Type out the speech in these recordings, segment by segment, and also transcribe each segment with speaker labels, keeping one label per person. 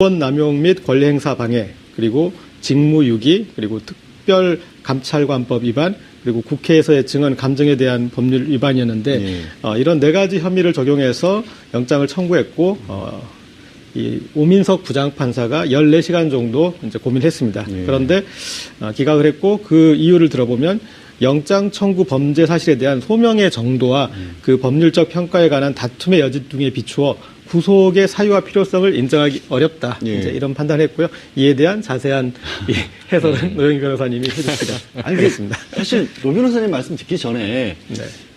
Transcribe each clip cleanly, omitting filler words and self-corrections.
Speaker 1: 직권 남용 및 권리행사 방해, 그리고 직무유기, 그리고 특별감찰관법 위반, 그리고 국회에서의 증언 감정에 대한 법률 위반이었는데 이런 4가지 혐의를 적용해서 영장을 청구했고 이 오민석 부장판사가 14시간 정도 이제 고민했습니다. 그런데 기각을 했고 그 이유를 들어보면 영장 청구 범죄 사실에 대한 소명의 정도와 그 법률적 평가에 관한 다툼의 여지 등에 비추어 구속의 사유와 필요성을 인정하기 어렵다. 이제 이런 판단을 했고요. 이에 대한 자세한 해설은 노영희 변호사님이 해주시기를 알겠습니다.
Speaker 2: 사실 노 변호사님 말씀 듣기 전에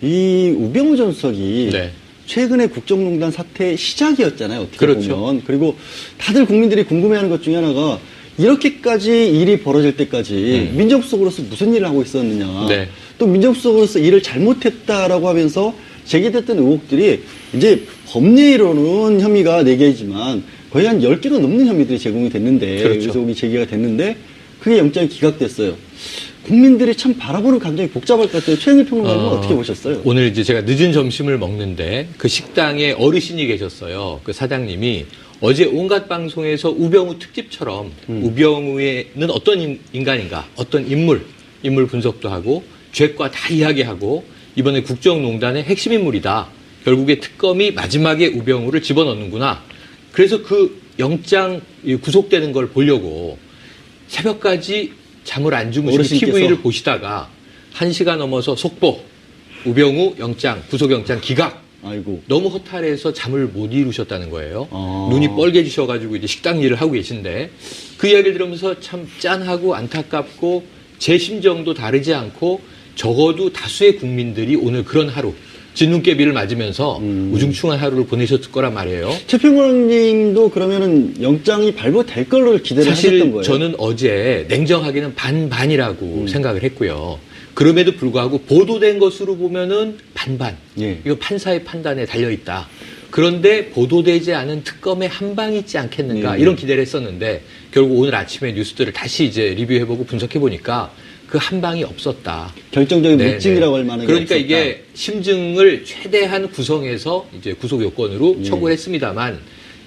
Speaker 2: 이 우병우 전 수석이 최근에 국정농단 사태의 시작이었잖아요. 어떻게 보면. 그리고 다들 국민들이 궁금해하는 것 중에 하나가 이렇게까지 일이 벌어질 때까지 민정수석으로서 무슨 일을 하고 있었느냐. 또 민정수석으로서 일을 잘못했다라고 하면서 제기됐던 의혹들이 이제 법리로는 혐의가 4개이지만 거의 한 10개가 넘는 혐의들이 제공이 됐는데 의혹이 제기가 됐는데 그게 영장이 기각됐어요. 국민들이 참 바라보는 감정이 복잡할 것 같아요. 최영일 평론가님은 어떻게 보셨어요?
Speaker 3: 오늘 이제 제가 늦은 점심을 먹는데 그 식당에 어르신이 계셨어요. 그 사장님이 어제 온갖 방송에서 우병우 특집처럼 우병우는 어떤 인간인가, 어떤 인물 분석도 하고 죄과 다 이야기하고 이번에 국정농단의 핵심 인물이다. 결국에 특검이 마지막에 우병우를 집어넣는구나. 그래서 그 영장 구속되는 걸 보려고 새벽까지 잠을 안 주무시고 TV를 보시다가 1시가 넘어서 속보, 우병우 영장, 구속영장 기각.
Speaker 2: 아이고.
Speaker 3: 너무 허탈해서 잠을 못 이루셨다는 거예요. 눈이 뻘개지셔가지고 이제 식당 일을 하고 계신데 그 이야기를 들으면서 참 짠하고 안타깝고 제 심정도 다르지 않고 적어도 다수의 국민들이 오늘 그런 하루, 진눈깨비를 맞으면서 우중충한 하루를 보내셨을 거란 말이에요.
Speaker 2: 최 평론가님도 그러면은 영장이 발부될 걸로 기대를 하셨던 거예요?
Speaker 3: 사실 저는 어제 냉정하게는 반반이라고 생각을 했고요. 그럼에도 불구하고 보도된 것으로 보면은 반반. 이거 판사의 판단에 달려있다. 그런데 보도되지 않은 특검의 한 방이 있지 않겠는가 이런 기대를 했었는데 결국 오늘 아침에 뉴스들을 다시 이제 리뷰해보고 분석해보니까 그 한 방이 없었다.
Speaker 2: 결정적인 묵직이라고 할 만한 게
Speaker 3: 그러니까
Speaker 2: 없었다.
Speaker 3: 이게 심증을 최대한 구성해서 이제 구속 요건으로 청구를 했습니다만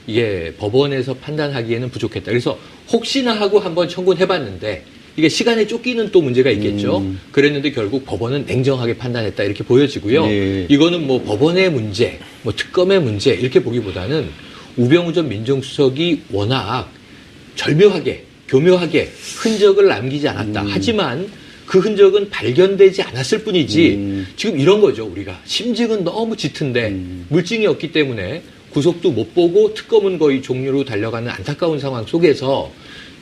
Speaker 3: 이게 법원에서 판단하기에는 부족했다. 그래서 혹시나 하고 한번 청구를 해봤는데 이게 시간에 쫓기는 또 문제가 있겠죠. 그랬는데 결국 법원은 냉정하게 판단했다 이렇게 보여지고요. 이거는 뭐 법원의 문제, 뭐 특검의 문제 이렇게 보기보다는 우병우 전 민정수석이 워낙 절묘하게 교묘하게 흔적을 남기지 않았다. 하지만 그 흔적은 발견되지 않았을 뿐이지 지금 이런 거죠. 우리가 심증은 너무 짙은데 물증이 없기 때문에 구속도 못 보고 특검은 거의 종료로 달려가는 안타까운 상황 속에서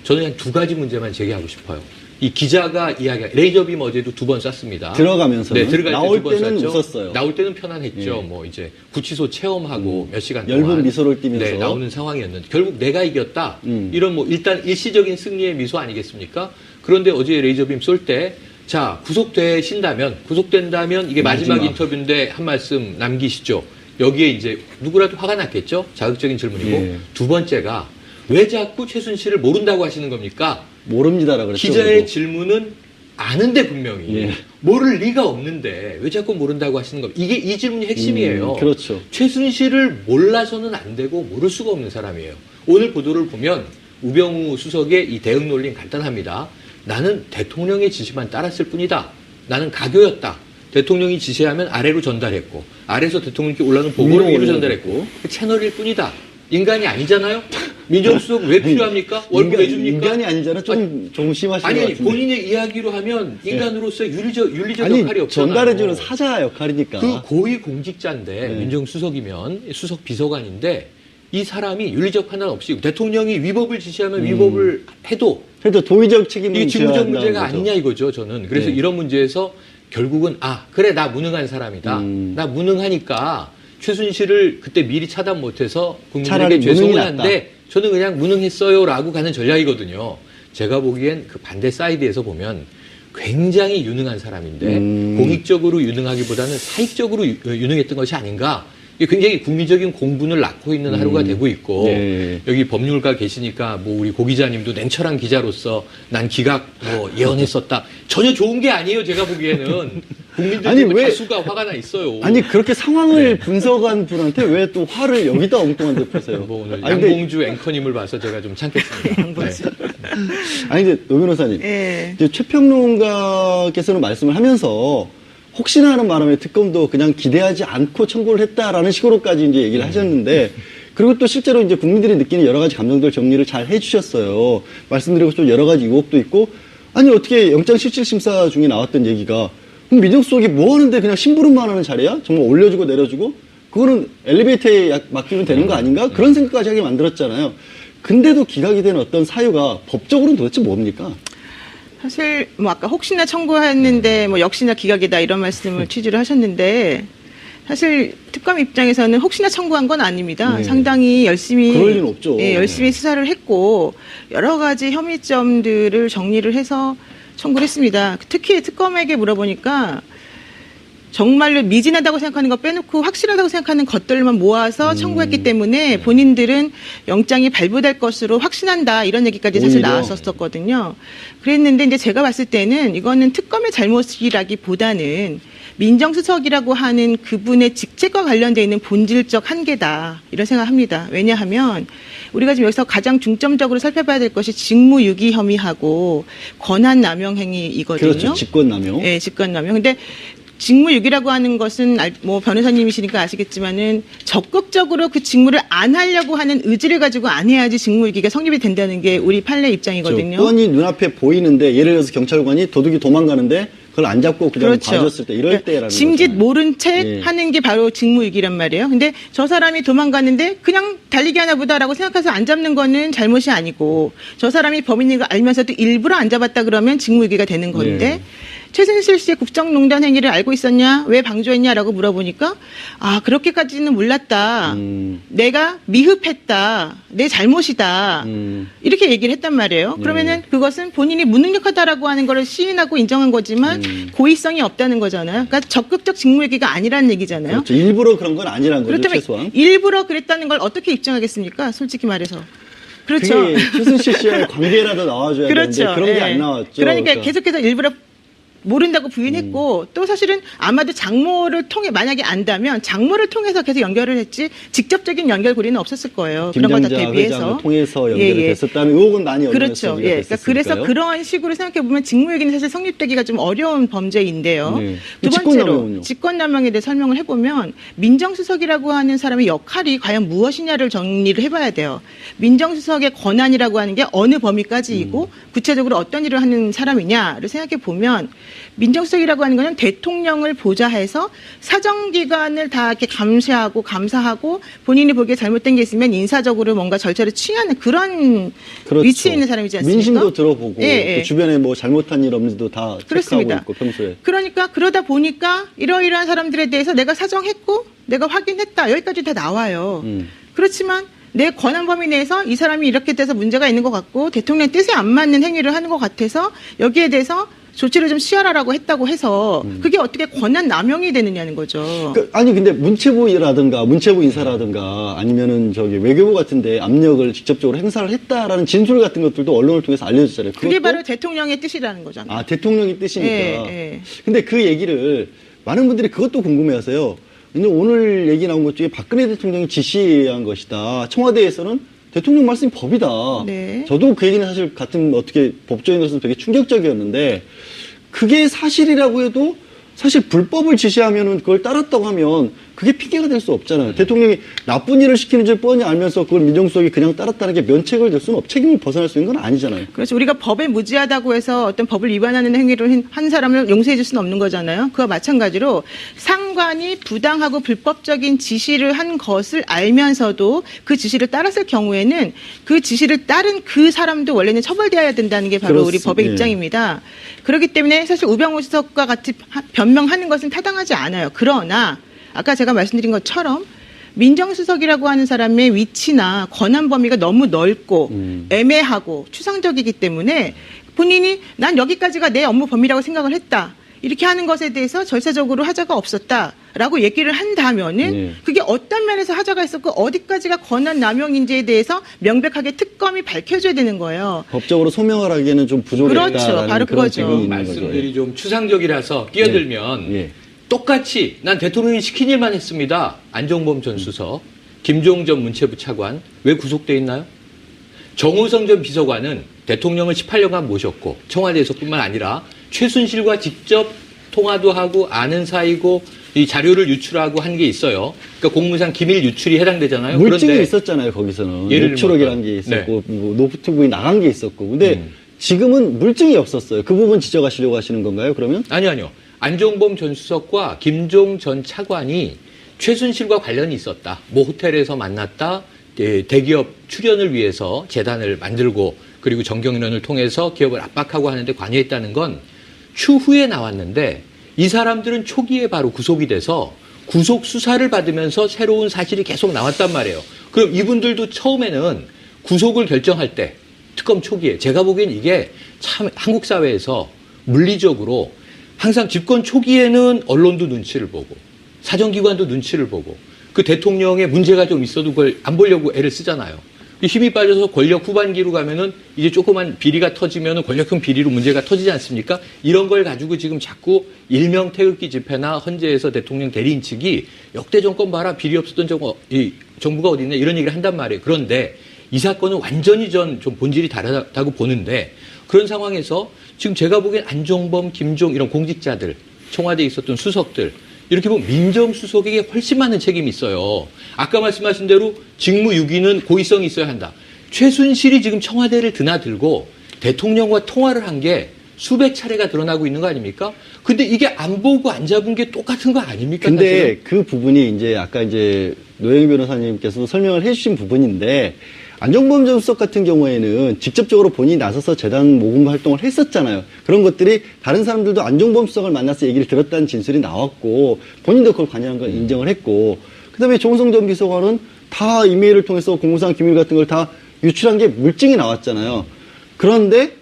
Speaker 3: 저는 그냥 2가지 문제만 제기하고 싶어요. 이 기자가 레이저빔 어제도 2번 쐈습니다.
Speaker 2: 들어가면서는?
Speaker 3: 네, 들어갈 때
Speaker 2: 나올
Speaker 3: 2번
Speaker 2: 때는
Speaker 3: 쐈죠.
Speaker 2: 웃었어요.
Speaker 3: 나올 때는 편안했죠. 뭐 이제 구치소 체험하고 몇 시간
Speaker 2: 엷은
Speaker 3: 동안
Speaker 2: 미소를 띠면서
Speaker 3: 네, 나오는 상황이었는데 결국 내가 이겼다. 이런 뭐 일단 일시적인 승리의 미소 아니겠습니까? 그런데 어제 레이저빔 쏠 때 자, 구속된다면 이게 마지막 인터뷰인데 한 말씀 남기시죠. 여기에 이제 누구라도 화가 났겠죠? 자극적인 질문이고. 2번째가 왜 자꾸 최순실을 모른다고 하시는 겁니까?
Speaker 2: 모릅니다라고 그랬죠.
Speaker 3: 기자의
Speaker 2: 그래도.
Speaker 3: 질문은 아는데 분명히 모를 리가 없는데 왜 자꾸 모른다고 하시는 겁니까? 이게 이 질문이 핵심이에요.
Speaker 2: 그렇죠.
Speaker 3: 최순실을 몰라서는 안 되고 모를 수가 없는 사람이에요. 오늘 보도를 보면 우병우 수석의 이 대응 논리는 간단합니다. 나는 대통령의 지시만 따랐을 뿐이다. 나는 가교였다. 대통령이 지시하면 아래로 전달했고 아래에서 대통령께 올라오는 보고를 위로 전달했고 채널일 뿐이다. 인간이 아니잖아요? 민정수석 왜 필요합니까? 월급 왜 줍니까?
Speaker 2: 인간이 아니잖아. 좀 심하신 것 같은데.
Speaker 3: 본인의 이야기로 하면 인간으로서의 윤리적 역할이 없잖아요.
Speaker 2: 전달해주는 사자 역할이니까.
Speaker 3: 그 고위 공직자인데 민정수석이면 수석 비서관인데 이 사람이 윤리적 판단 없이 대통령이 위법을 지시하면 위법을 해도
Speaker 2: 도의적 책임을
Speaker 3: 이게
Speaker 2: 져야
Speaker 3: 직무적
Speaker 2: 한다는
Speaker 3: 문제가
Speaker 2: 거죠.
Speaker 3: 아니냐 이거죠. 저는 그래서 이런 문제에서 결국은 그래 나 무능한 사람이다. 나 무능하니까 최순실을 그때 미리 차단 못해서 국민들에게 죄송은 한데 저는 그냥 무능했어요라고 가는 전략이거든요. 제가 보기엔 그 반대 사이드에서 보면 굉장히 유능한 사람인데 공익적으로 유능하기보다는 사익적으로 유능했던 것이 아닌가 이게 굉장히 국민적인 공분을 낳고 있는 하루가 되고 있고
Speaker 2: 네.
Speaker 3: 여기 법률가 계시니까 뭐 우리 고 기자님도 냉철한 기자로서 난 기각 뭐 예언했었다. 전혀 좋은 게 아니에요. 제가 보기에는 국민들
Speaker 2: 아니,
Speaker 3: 왜
Speaker 2: 왜-
Speaker 3: 다수가 화가 나 있어요.
Speaker 2: 아니 그렇게 상황을
Speaker 3: 네.
Speaker 2: 분석한 분한테 왜 또 화를 여기다 엉뚱한 데 푸세요?
Speaker 3: 뭐 오늘
Speaker 2: 아니, 근데-
Speaker 3: 양봉주 앵커님을 봐서 제가 좀 참겠습니다. 네.
Speaker 2: 아니 근데 노 변호사님,
Speaker 4: 예.
Speaker 2: 이제 최 평론가께서는 말씀을 하면서 혹시나 하는 바람에 특검도 그냥 기대하지 않고 청구를 했다라는 식으로까지 이제 얘기를 하셨는데, 그리고 또 실제로 이제 국민들이 느끼는 여러 가지 감정들 정리를 잘 해주셨어요. 말씀드리고 좀 여러 가지 유혹도 있고, 아니 어떻게 영장실질심사 중에 나왔던 얘기가 그럼 민정수석이 뭐 하는데 그냥 심부름만 하는 자리야? 정말 올려주고 내려주고 그거는 엘리베이터에 맡기면 되는 거 아닌가? 그런 생각까지 하게 만들었잖아요. 근데도 기각이 된 어떤 사유가 법적으로는 도대체 뭡니까?
Speaker 4: 사실 뭐 아까 혹시나 청구했는데 뭐 역시나 기각이다 이런 말씀을 취지를 하셨는데 사실 특검 입장에서는 혹시나 청구한 건 아닙니다.
Speaker 2: 네.
Speaker 4: 상당히 열심히
Speaker 2: 그럴 리는 없죠.
Speaker 4: 예, 열심히 수사를 했고 여러 가지 혐의점들을 정리를 해서 청구를 했습니다. 특히 특검에게 물어보니까 정말로 미진하다고 생각하는 거 빼놓고 확실하다고 생각하는 것들만 모아서 청구했기 때문에 본인들은 영장이 발부될 것으로 확신한다 이런 얘기까지 사실
Speaker 2: 오히려.
Speaker 4: 나왔었거든요. 그랬는데 이제 제가 봤을 때는 이거는 특검의 잘못이라기보다는 민정수석이라고 하는 그분의 직책과 관련되어 있는 본질적 한계다 이런 생각합니다. 왜냐하면 우리가 지금 여기서 가장 중점적으로 살펴봐야 될 것이 직무유기 혐의하고 권한남용 행위이거든요.
Speaker 2: 그렇죠. 직권남용.
Speaker 4: 네, 직권남용. 근데 직무유기라고 하는 것은 뭐 변호사님이시니까 아시겠지만은 적극적으로 그 직무를 안 하려고 하는 의지를 가지고 안 해야지 직무유기가 성립이 된다는 게 우리 판례 입장이거든요.
Speaker 2: 뻔히 눈앞에 보이는데 예를 들어서 경찰관이 도둑이 도망가는데 그걸 안 잡고 그냥
Speaker 4: 그렇죠.
Speaker 2: 봐줬을 때 이럴 때라는
Speaker 4: 짐짓
Speaker 2: 거잖아요.
Speaker 4: 모른 채
Speaker 2: 예.
Speaker 4: 하는 게 바로 직무유기란 말이에요. 근데 저 사람이 도망갔는데 그냥 달리기 하나 보다라고 생각해서 안 잡는 거는 잘못이 아니고 저 사람이 범인인 걸 알면서도 일부러 안 잡았다 그러면 직무유기가 되는 건데
Speaker 2: 예.
Speaker 4: 최순실 씨의 국정농단 행위를 알고 있었냐? 왜 방조했냐라고 물어보니까 아 그렇게까지는 몰랐다. 내가 미흡했다. 내 잘못이다. 이렇게 얘기를 했단 말이에요. 그러면은 그것은 본인이 무능력하다라고 하는 걸 시인하고 인정한 거지만 고의성이 없다는 거잖아요. 그러니까 적극적 직무유기가 아니라는 얘기잖아요.
Speaker 2: 그렇죠. 일부러 그런 건 아니란 거죠,
Speaker 4: 그렇다면
Speaker 2: 최소한.
Speaker 4: 일부러 그랬다는 걸 어떻게 입증하겠습니까? 솔직히 말해서. 그렇죠.
Speaker 2: 그게 최순실 씨와의 관계라도 나와줘야
Speaker 4: 그렇죠.
Speaker 2: 되는데 그런 게
Speaker 4: 예.
Speaker 2: 안 나왔죠.
Speaker 4: 그러니까 계속해서 일부러 모른다고 부인했고 또 사실은 아마도 장모를 통해 만약에 안다면 장모를 통해서 계속 연결을 했지 직접적인 연결고리는 없었을 거예요. 그런 거 다
Speaker 2: 김장자
Speaker 4: 대비해서
Speaker 2: 회장을 통해서 연결이
Speaker 4: 예, 예.
Speaker 2: 됐었다는 의혹은 많이
Speaker 4: 그렇죠.
Speaker 2: 언론에서
Speaker 4: 예. 그러니까 그래서 그런 식으로 생각해 보면 직무유기는 사실 성립되기가 좀 어려운 범죄인데요.
Speaker 2: 네.
Speaker 4: 두 번째로
Speaker 2: 직권남용은요?
Speaker 4: 직권남용에 대해 설명을 해보면 민정수석이라고 하는 사람의 역할이 과연 무엇이냐를 정리를 해봐야 돼요. 민정수석의 권한이라고 하는 게 어느 범위까지이고 구체적으로 어떤 일을 하는 사람이냐를 생각해 보면 민정수석이라고 하는 것은 대통령을 보좌해서 사정기관을 다 이렇게 감시하고 감사하고 본인이 보기에 잘못된 게 있으면 인사적으로 뭔가 절차를 취하는 그런
Speaker 2: 그렇죠.
Speaker 4: 위치에 있는 사람이지 않습니까?
Speaker 2: 민심도 들어보고
Speaker 4: 예, 예.
Speaker 2: 그 주변에 뭐 잘못한 일 없는지도 다 체크하고
Speaker 4: 그렇습니다.
Speaker 2: 있고 평소에.
Speaker 4: 그러니까 그러다 보니까 이러이러한 사람들에 대해서 내가 사정했고 내가 확인했다. 여기까지 다 나와요. 그렇지만 내 권한 범위 내에서 이 사람이 이렇게 돼서 문제가 있는 것 같고 대통령 뜻에 안 맞는 행위를 하는 것 같아서 여기에 대해서 조치를 좀 취하라라고 했다고 해서 그게 어떻게 권한 남용이 되느냐는 거죠.
Speaker 2: 아니 근데 문체부라든가 문체부 인사라든가 아니면은 저기 외교부 같은데 압력을 직접적으로 행사를 했다라는 진술 같은 것들도 언론을 통해서 알려졌잖아요.
Speaker 4: 그게
Speaker 2: 그것도-
Speaker 4: 바로 대통령의 뜻이라는 거잖아요.
Speaker 2: 아 대통령의 뜻이니까.
Speaker 4: 예.
Speaker 2: 근데 그 얘기를 많은 분들이 그것도 궁금해하세요. 근데 오늘 얘기 나온 것 중에 박근혜 대통령이 지시한 것이다. 청와대에서는 대통령 말씀이 법이다.
Speaker 4: 네.
Speaker 2: 저도 그 얘기는 사실 같은 어떻게 법조인으로서 되게 충격적이었는데 그게 사실이라고 해도 사실 불법을 지시하면은 그걸 따랐다고 하면 그게 핑계가 될 수 없잖아요. 대통령이 나쁜 일을 시키는 줄 뻔히 알면서 그걸 민정수석이 그냥 따랐다는 게 면책을 될 수는 책임을 벗어날 수 있는 건 아니잖아요.
Speaker 4: 그렇죠. 우리가 법에 무지하다고 해서 어떤 법을 위반하는 행위를 한 사람을 용서해 줄 수는 없는 거잖아요. 그와 마찬가지로 상관이 부당하고 불법적인 지시를 한 것을 알면서도 그 지시를 따랐을 경우에는 그 지시를 따른 그 사람도 원래는 처벌되어야 된다는 게 바로 우리
Speaker 2: 그렇습니다.
Speaker 4: 법의
Speaker 2: 예.
Speaker 4: 입장입니다. 그렇기 때문에 사실 우병우 수석과 같이 변명하는 것은 타당하지 않아요. 그러나 아까 제가 말씀드린 것처럼 민정수석이라고 하는 사람의 위치나 권한 범위가 너무 넓고 애매하고 추상적이기 때문에 본인이 난 여기까지가 내 업무 범위라고 생각을 했다. 이렇게 하는 것에 대해서 절차적으로 하자가 없었다라고 얘기를 한다면은 그게 어떤 면에서 하자가 있었고 어디까지가 권한 남용인지에 대해서 명백하게 특검이 밝혀줘야 되는 거예요.
Speaker 2: 법적으로 소명을 하기에는 좀 부족했다라는
Speaker 4: 그렇죠. 바로
Speaker 2: 그런
Speaker 4: 그거죠.
Speaker 2: 지금이 있는
Speaker 3: 말씀들이
Speaker 2: 거죠.
Speaker 3: 좀 추상적이라서 끼어들면
Speaker 2: 예.
Speaker 3: 똑같이 난 대통령이 시킨 일만 했습니다. 안종범 전 수석, 김종 전 문체부 차관 왜 구속돼 있나요? 정호성 전 비서관은 대통령을 18년간 모셨고 청와대에서뿐만 아니라 최순실과 직접 통화도 하고 아는 사이고 이 자료를 유출하고 한 게 있어요. 그러니까 공무상 기밀 유출이 해당되잖아요.
Speaker 2: 물증이
Speaker 3: 그런데
Speaker 2: 있었잖아요, 거기서는.
Speaker 3: 예를
Speaker 2: 녹취록이라는 게 있었고, 뭐 노트북이 나간 게 있었고. 근데 지금은 물증이 없었어요. 그 부분 지적하시려고 하시는 건가요, 그러면?
Speaker 3: 아니요. 안종범 전 수석과 김종 전 차관이 최순실과 관련이 있었다. 뭐 호텔에서 만났다. 대기업 출연을 위해서 재단을 만들고 그리고 정경련을 통해서 기업을 압박하고 하는데 관여했다는 건 추후에 나왔는데 이 사람들은 초기에 바로 구속이 돼서 구속 수사를 받으면서 새로운 사실이 계속 나왔단 말이에요. 그럼 이분들도 처음에는 구속을 결정할 때 특검 초기에 제가 보기엔 이게 참 한국 사회에서 물리적으로 항상 집권 초기에는 언론도 눈치를 보고 사정기관도 눈치를 보고 그 대통령의 문제가 좀 있어도 그걸 안 보려고 애를 쓰잖아요. 힘이 빠져서 권력 후반기로 가면은 이제 조그만 비리가 터지면은 권력형 비리로 문제가 터지지 않습니까? 이런 걸 가지고 지금 자꾸 일명 태극기 집회나 헌재에서 대통령 대리인 측이 역대 정권 봐라 비리 없었던 이 정부가 어디 있냐 이런 얘기를 한단 말이에요. 그런데 이 사건은 완전히 전 좀 본질이 다르다고 보는데 그런 상황에서 지금 제가 보기엔 안종범, 김종 이런 공직자들, 청와대에 있었던 수석들 이렇게 보면 민정수석에게 훨씬 많은 책임이 있어요. 아까 말씀하신 대로 직무유기는 고의성이 있어야 한다. 최순실이 지금 청와대를 드나들고 대통령과 통화를 한 게 수백 차례가 드러나고 있는 거 아닙니까? 근데 이게 안 보고 안 잡은 게 똑같은 거 아닙니까?
Speaker 2: 근데
Speaker 3: 사실은?
Speaker 2: 그 부분이 이제 아까 이제 노영희 변호사님께서도 설명을 해주신 부분인데 안종범 전 수석 같은 경우에는 직접적으로 본인이 나서서 재단 모금 활동을 했었잖아요. 그런 것들이 다른 사람들도 안종범 수석을 만나서 얘기를 들었다는 진술이 나왔고 본인도 그걸 관여한 걸 인정을 했고 그다음에 정호성 전 비서관은 다 이메일을 통해서 공무상 기밀 같은 걸 다 유출한 게 물증이 나왔잖아요. 그런데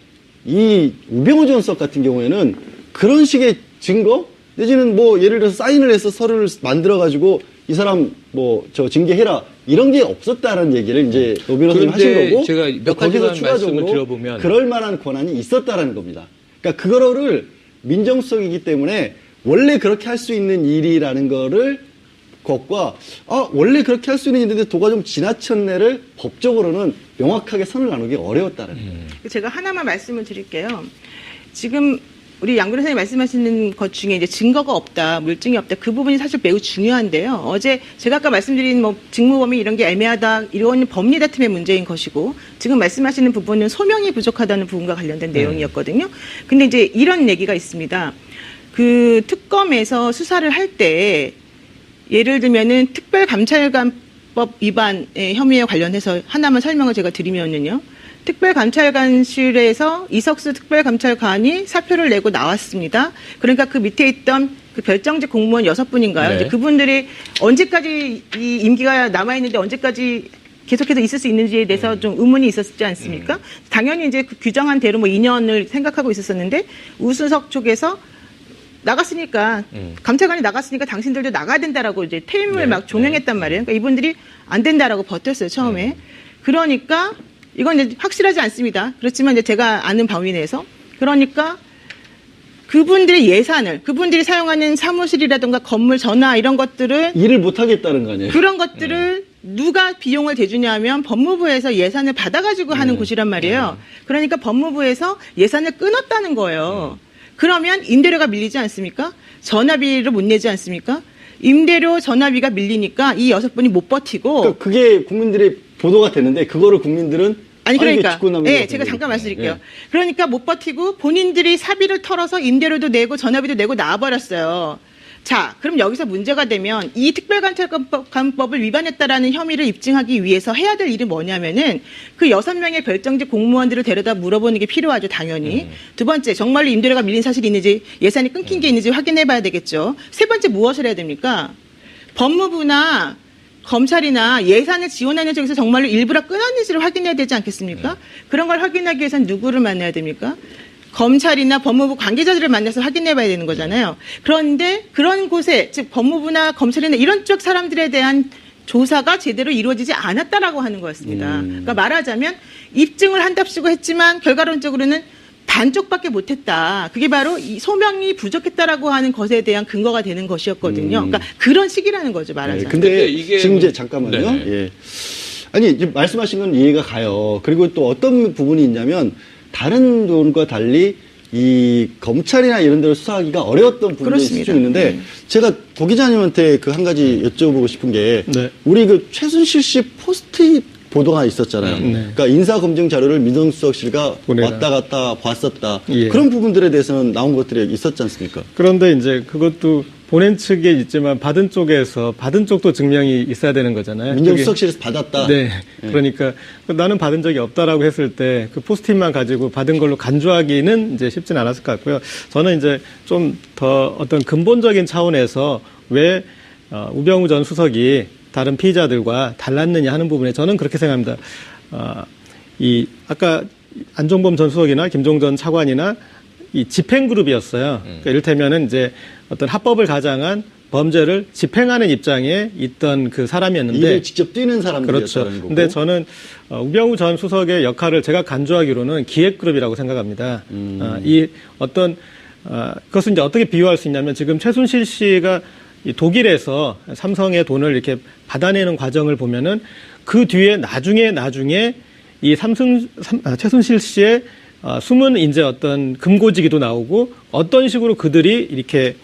Speaker 2: 이 우병우 전 수석 같은 경우에는 그런 식의 증거 내지는 뭐 예를 들어서 사인을 해서 서류를 만들어 가지고 이 사람 뭐 저 징계해라 이런 게 없었다는 얘기를 이제 노 변호사님 하신 거고
Speaker 3: 제가 몇 가지만 말씀을 들어보면
Speaker 2: 그럴 만한 권한이 있었다라는 겁니다. 그러니까 그거를 민정수석이기 때문에 원래 그렇게 할 수 있는 일이라는 거를 것과 원래 그렇게 할 수 있는 일인데 도가 좀 지나쳤네를 법적으로는 명확하게 선을 나누기 어려웠다는 거예요.
Speaker 4: 제가 하나만 말씀을 드릴게요. 지금 우리 양 변호사님 말씀하시는 것 중에 이제 증거가 없다, 물증이 없다, 그 부분이 사실 매우 중요한데요. 어제 제가 아까 말씀드린 뭐 직무범위 이런 게 애매하다, 이런 법리 다툼의 문제인 것이고, 지금 말씀하시는 부분은 소명이 부족하다는 부분과 관련된 내용이었거든요. 근데 이제 이런 얘기가 있습니다. 그 특검에서 수사를 할 때, 예를 들면은 특별감찰관법 위반의 혐의에 관련해서 하나만 설명을 제가 드리면은요. 특별감찰관실에서 이석수 특별감찰관이 사표를 내고 나왔습니다. 그러니까 그 밑에 있던 그 별정직 공무원 6분인가요?
Speaker 3: 네.
Speaker 4: 이제 그분들이 언제까지 이 임기가 남아있는데 언제까지 계속해서 있을 수 있는지에 대해서 좀 의문이 있었지 않습니까? 당연히 이제 그 규정한 대로 뭐 2년을 생각하고 있었었는데 우수석 쪽에서 나갔으니까 감찰관이 나갔으니까 당신들도 나가야 된다라고 이제 퇴임을 막 종용했단 말이에요. 그러니까 이분들이 안 된다라고 버텼어요 처음에. 그러니까 이건 이제 확실하지 않습니다. 그렇지만 이제 제가 아는 범위 내에서 그러니까 그분들의 예산을 그분들이 사용하는 사무실이라든가 건물 전화 이런 것들을
Speaker 2: 일을 못 하겠다는 거 아니에요?
Speaker 4: 그런 것들을 누가 비용을 대주냐면 법무부에서 예산을 받아가지고 하는 곳이란 말이에요. 그러니까 법무부에서 예산을 끊었다는 거예요. 그러면 임대료가 밀리지 않습니까? 전화비를 못 내지 않습니까? 임대료 전화비가 밀리니까 이 6분이 못 버티고
Speaker 2: 그러니까 그게 국민들이 보도가 되는데 그거를 국민들은
Speaker 4: 아니 그러니까
Speaker 2: 네,
Speaker 4: 제가 잠깐 말씀드릴게요. 그러니까 못 버티고 본인들이 사비를 털어서 임대료도 내고 전화비도 내고 나와버렸어요. 자, 그럼 여기서 문제가 되면 이 특별감찰관법을 위반했다라는 혐의를 입증하기 위해서 해야 될 일이 뭐냐면은 그 6명의 별정직 공무원들을 데려다 물어보는 게 필요하죠, 당연히. 두 번째, 정말로 임대료가 밀린 사실이 있는지 예산이 끊긴 게 있는지 확인해 봐야 되겠죠. 세 번째, 무엇을 해야 됩니까? 법무부나 검찰이나 예산을 지원하는 쪽에서 정말로 일부러 끊었는지를 확인해야 되지 않겠습니까? 그런 걸 확인하기 위해서는 누구를 만나야 됩니까? 검찰이나 법무부 관계자들을 만나서 확인해 봐야 되는 거잖아요. 그런데 그런 곳에, 즉 법무부나 검찰이나 이런 쪽 사람들에 대한 조사가 제대로 이루어지지 않았다라고 하는 거였습니다. 그러니까 말하자면 입증을 한답시고 했지만 결과론적으로는 반쪽밖에 못했다. 그게 바로 이 소명이 부족했다라고 하는 것에 대한 근거가 되는 것이었거든요. 그러니까 그런 식이라는 거죠, 말하자면.
Speaker 2: 네, 근데
Speaker 3: 근데 이게
Speaker 2: 지금 이제 잠깐만요.
Speaker 3: 네.
Speaker 2: 예. 아니 지금 말씀하신 건 이해가 가요. 그리고 또 어떤 부분이 있냐면 다른 분과 달리 이 검찰이나 이런 데로 수사하기가 어려웠던 부분이 있을 수 있는데 제가 고 기자님한테 그 한 가지 여쭤보고 싶은 게
Speaker 1: 네.
Speaker 2: 우리 그 최순실 씨 포스트잇 보도가 있었잖아요. 그러니까 인사 검증 자료를 민정수석실과
Speaker 1: 보내라.
Speaker 2: 왔다 갔다 봤었다.
Speaker 1: 예.
Speaker 2: 그런 부분들에 대해서는 나온 것들이 있었지 않습니까?
Speaker 1: 그런데 이제 그것도 보낸 측에 있지만 받은 쪽에서 받은 쪽도 증명이 있어야 되는 거잖아요.
Speaker 2: 민정수석실에서 받았다.
Speaker 1: 네. 그러니까 나는 받은 적이 없다라고 했을 때 그 포스트잇만 가지고 받은 걸로 간주하기는 이제 쉽진 않았을 것 같고요. 저는 이제 좀 더 어떤 근본적인 차원에서 왜 우병우 전 수석이 다른 피의자들과 달랐느냐 하는 부분에 저는 그렇게 생각합니다. 아까 안종범 전 수석이나 김종 전 차관이나 이 집행그룹이었어요. 그러니까 이를테면은 이제 어떤 합법을 가장한 범죄를 집행하는 입장에 있던 그 사람이었는데.
Speaker 2: 일을 직접 뛰는 사람들이었다는
Speaker 1: 그렇죠.
Speaker 2: 거고.
Speaker 1: 근데 저는 우병우 전 수석의 역할을 제가 간주하기로는 기획그룹이라고 생각합니다. 이 어떤 그것은 이제 어떻게 비유할 수 있냐면 지금 최순실 씨가 이 독일에서 삼성의 돈을 이렇게 받아내는 과정을 보면은 그 뒤에 나중에 이 최순실 씨의 숨은 이제 어떤 금고지기도 나오고 어떤 식으로 그들이 이렇게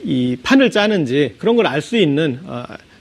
Speaker 1: 이 판을 짜는지 그런 걸 알 수 있는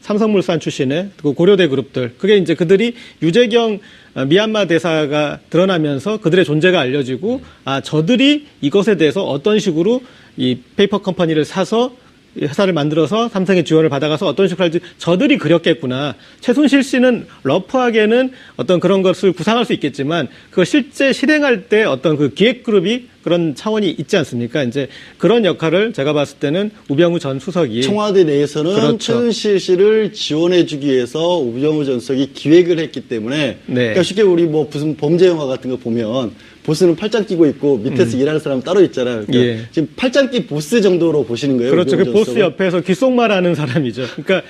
Speaker 1: 삼성물산 출신의 그 고려대 그룹들 그게 이제 그들이 유재경 미얀마 대사가 드러나면서 그들의 존재가 알려지고 저들이 이것에 대해서 어떤 식으로 이 페이퍼 컴퍼니를 사서 회사를 만들어서 삼성의 지원을 받아가서 어떤 식으로 할지 저들이 그렸겠구나. 최순실 씨는 러프하게는 어떤 그런 것을 구상할 수 있겠지만 그걸 실제 실행할 때 어떤 그 기획그룹이 그런 차원이 있지 않습니까? 이제 그런 역할을 제가 봤을 때는 우병우 전 수석이
Speaker 2: 청와대 내에서는
Speaker 1: 그렇죠.
Speaker 2: 최순실 씨를 지원해주기 위해서 우병우 전 수석이 기획을 했기 때문에
Speaker 1: 네.
Speaker 2: 그러니까 쉽게 우리 뭐 무슨 범죄 영화 같은 거 보면 보스는 팔짱 끼고 있고 밑에서 일하는 사람 따로 있잖아요. 그러니까
Speaker 1: 예.
Speaker 2: 지금 팔짱 끼 보스 정도로 보시는 거예요.
Speaker 1: 그렇죠.
Speaker 2: 우병우
Speaker 1: 그
Speaker 2: 전
Speaker 1: 보스
Speaker 2: 수석은?
Speaker 1: 옆에서 귓속말하는 사람이죠. 그러니까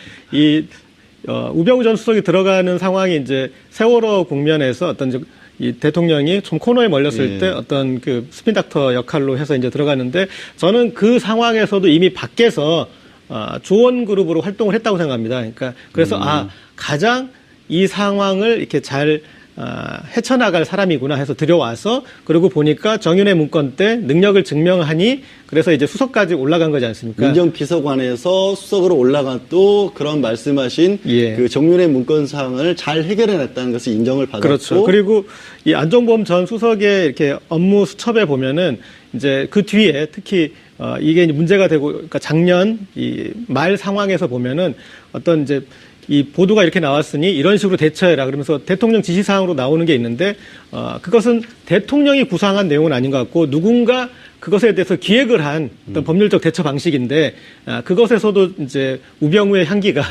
Speaker 1: 우병우 전 수석이 들어가는 상황이 이제 세월호 국면에서 어떤 이 대통령이 좀 코너에 몰렸을
Speaker 2: 예.
Speaker 1: 때 어떤 그 스핀닥터 역할로 해서 이제 들어갔는데 저는 그 상황에서도 이미 밖에서 조언 그룹으로 활동을 했다고 생각합니다. 그러니까 그래서 가장 이 상황을 이렇게 잘 헤쳐나갈 사람이구나 해서 들여와서 그러고 보니까 정윤회 문건 때 능력을 증명하니 그래서 이제 수석까지 올라간 거지 않습니까?
Speaker 2: 민정비서관에서 수석으로 올라간 또 그런 말씀하신
Speaker 1: 예.
Speaker 2: 그 정윤의 문건 사항을 잘 해결해냈다는 것을 인정을 받았고
Speaker 1: 그렇죠. 그리고 이 안종범 전 수석의 이렇게 업무 수첩에 보면은 이제 그 뒤에 특히 이게 이제 문제가 되고 그러니까 작년 이 말 상황에서 보면은 어떤 이제 이 보도가 이렇게 나왔으니 이런 식으로 대처해라 그러면서 대통령 지시사항으로 나오는 게 있는데 그것은 대통령이 구상한 내용은 아닌 것 같고 누군가 그것에 대해서 기획을 한 어떤 법률적 대처 방식인데 그것에서도 이제 우병우의 향기가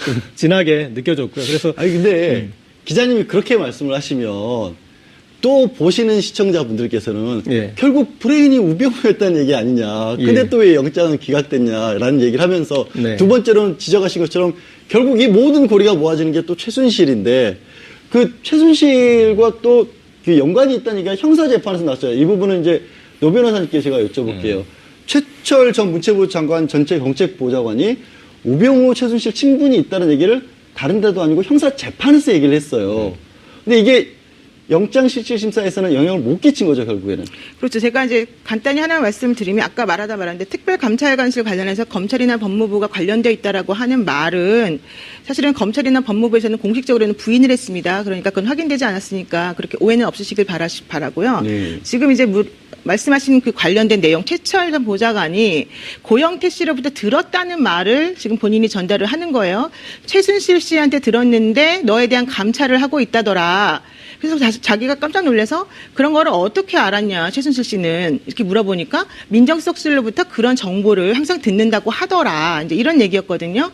Speaker 1: 좀 진하게 느껴졌고요. 그래서
Speaker 2: 아니 근데 기자님이 그렇게 말씀을 하시면 또 보시는 시청자분들께서는
Speaker 1: 예.
Speaker 2: 결국 브레인이 우병우였다는 얘기 아니냐. 근데
Speaker 1: 예.
Speaker 2: 또 왜 영장은 기각됐냐라는 얘기를 하면서
Speaker 1: 네.
Speaker 2: 두 번째로는 지적하신 것처럼 결국 이 모든 고리가 모아지는 게 또 최순실인데 그 최순실과 또 그 연관이 있다는 얘기가 형사재판에서 나왔어요. 이 부분은 이제 노 변호사님께 제가 여쭤볼게요. 최철 전 문체부 장관 전체 정책보좌관이 우병우 최순실 친분이 있다는 얘기를 다른 데도 아니고 형사재판에서 얘기를 했어요. 근데 이게 영장실질심사에서는 영향을 못 끼친 거죠, 결국에는.
Speaker 4: 그렇죠. 제가 이제 간단히 하나 말씀드리면 아까 말하다 말았는데 특별감찰관실 관련해서 검찰이나 법무부가 관련되어 있다라고 하는 말은 사실은 검찰이나 법무부에서는 공식적으로는 부인을 했습니다. 그러니까 그건 확인되지 않았으니까 그렇게 오해는 없으시길 바라고요.
Speaker 2: 네.
Speaker 4: 지금 이제 말씀하신 그 관련된 내용 최철 전 보좌관이 고영태 씨로부터 들었다는 말을 지금 본인이 전달을 하는 거예요. 최순실 씨한테 들었는데 너에 대한 감찰을 하고 있다더라. 그래서 자기가 깜짝 놀라서 그런 거를 어떻게 알았냐 최순실 씨는 이렇게 물어보니까 민정수석실로부터 그런 정보를 항상 듣는다고 하더라. 이제 이런 얘기였거든요.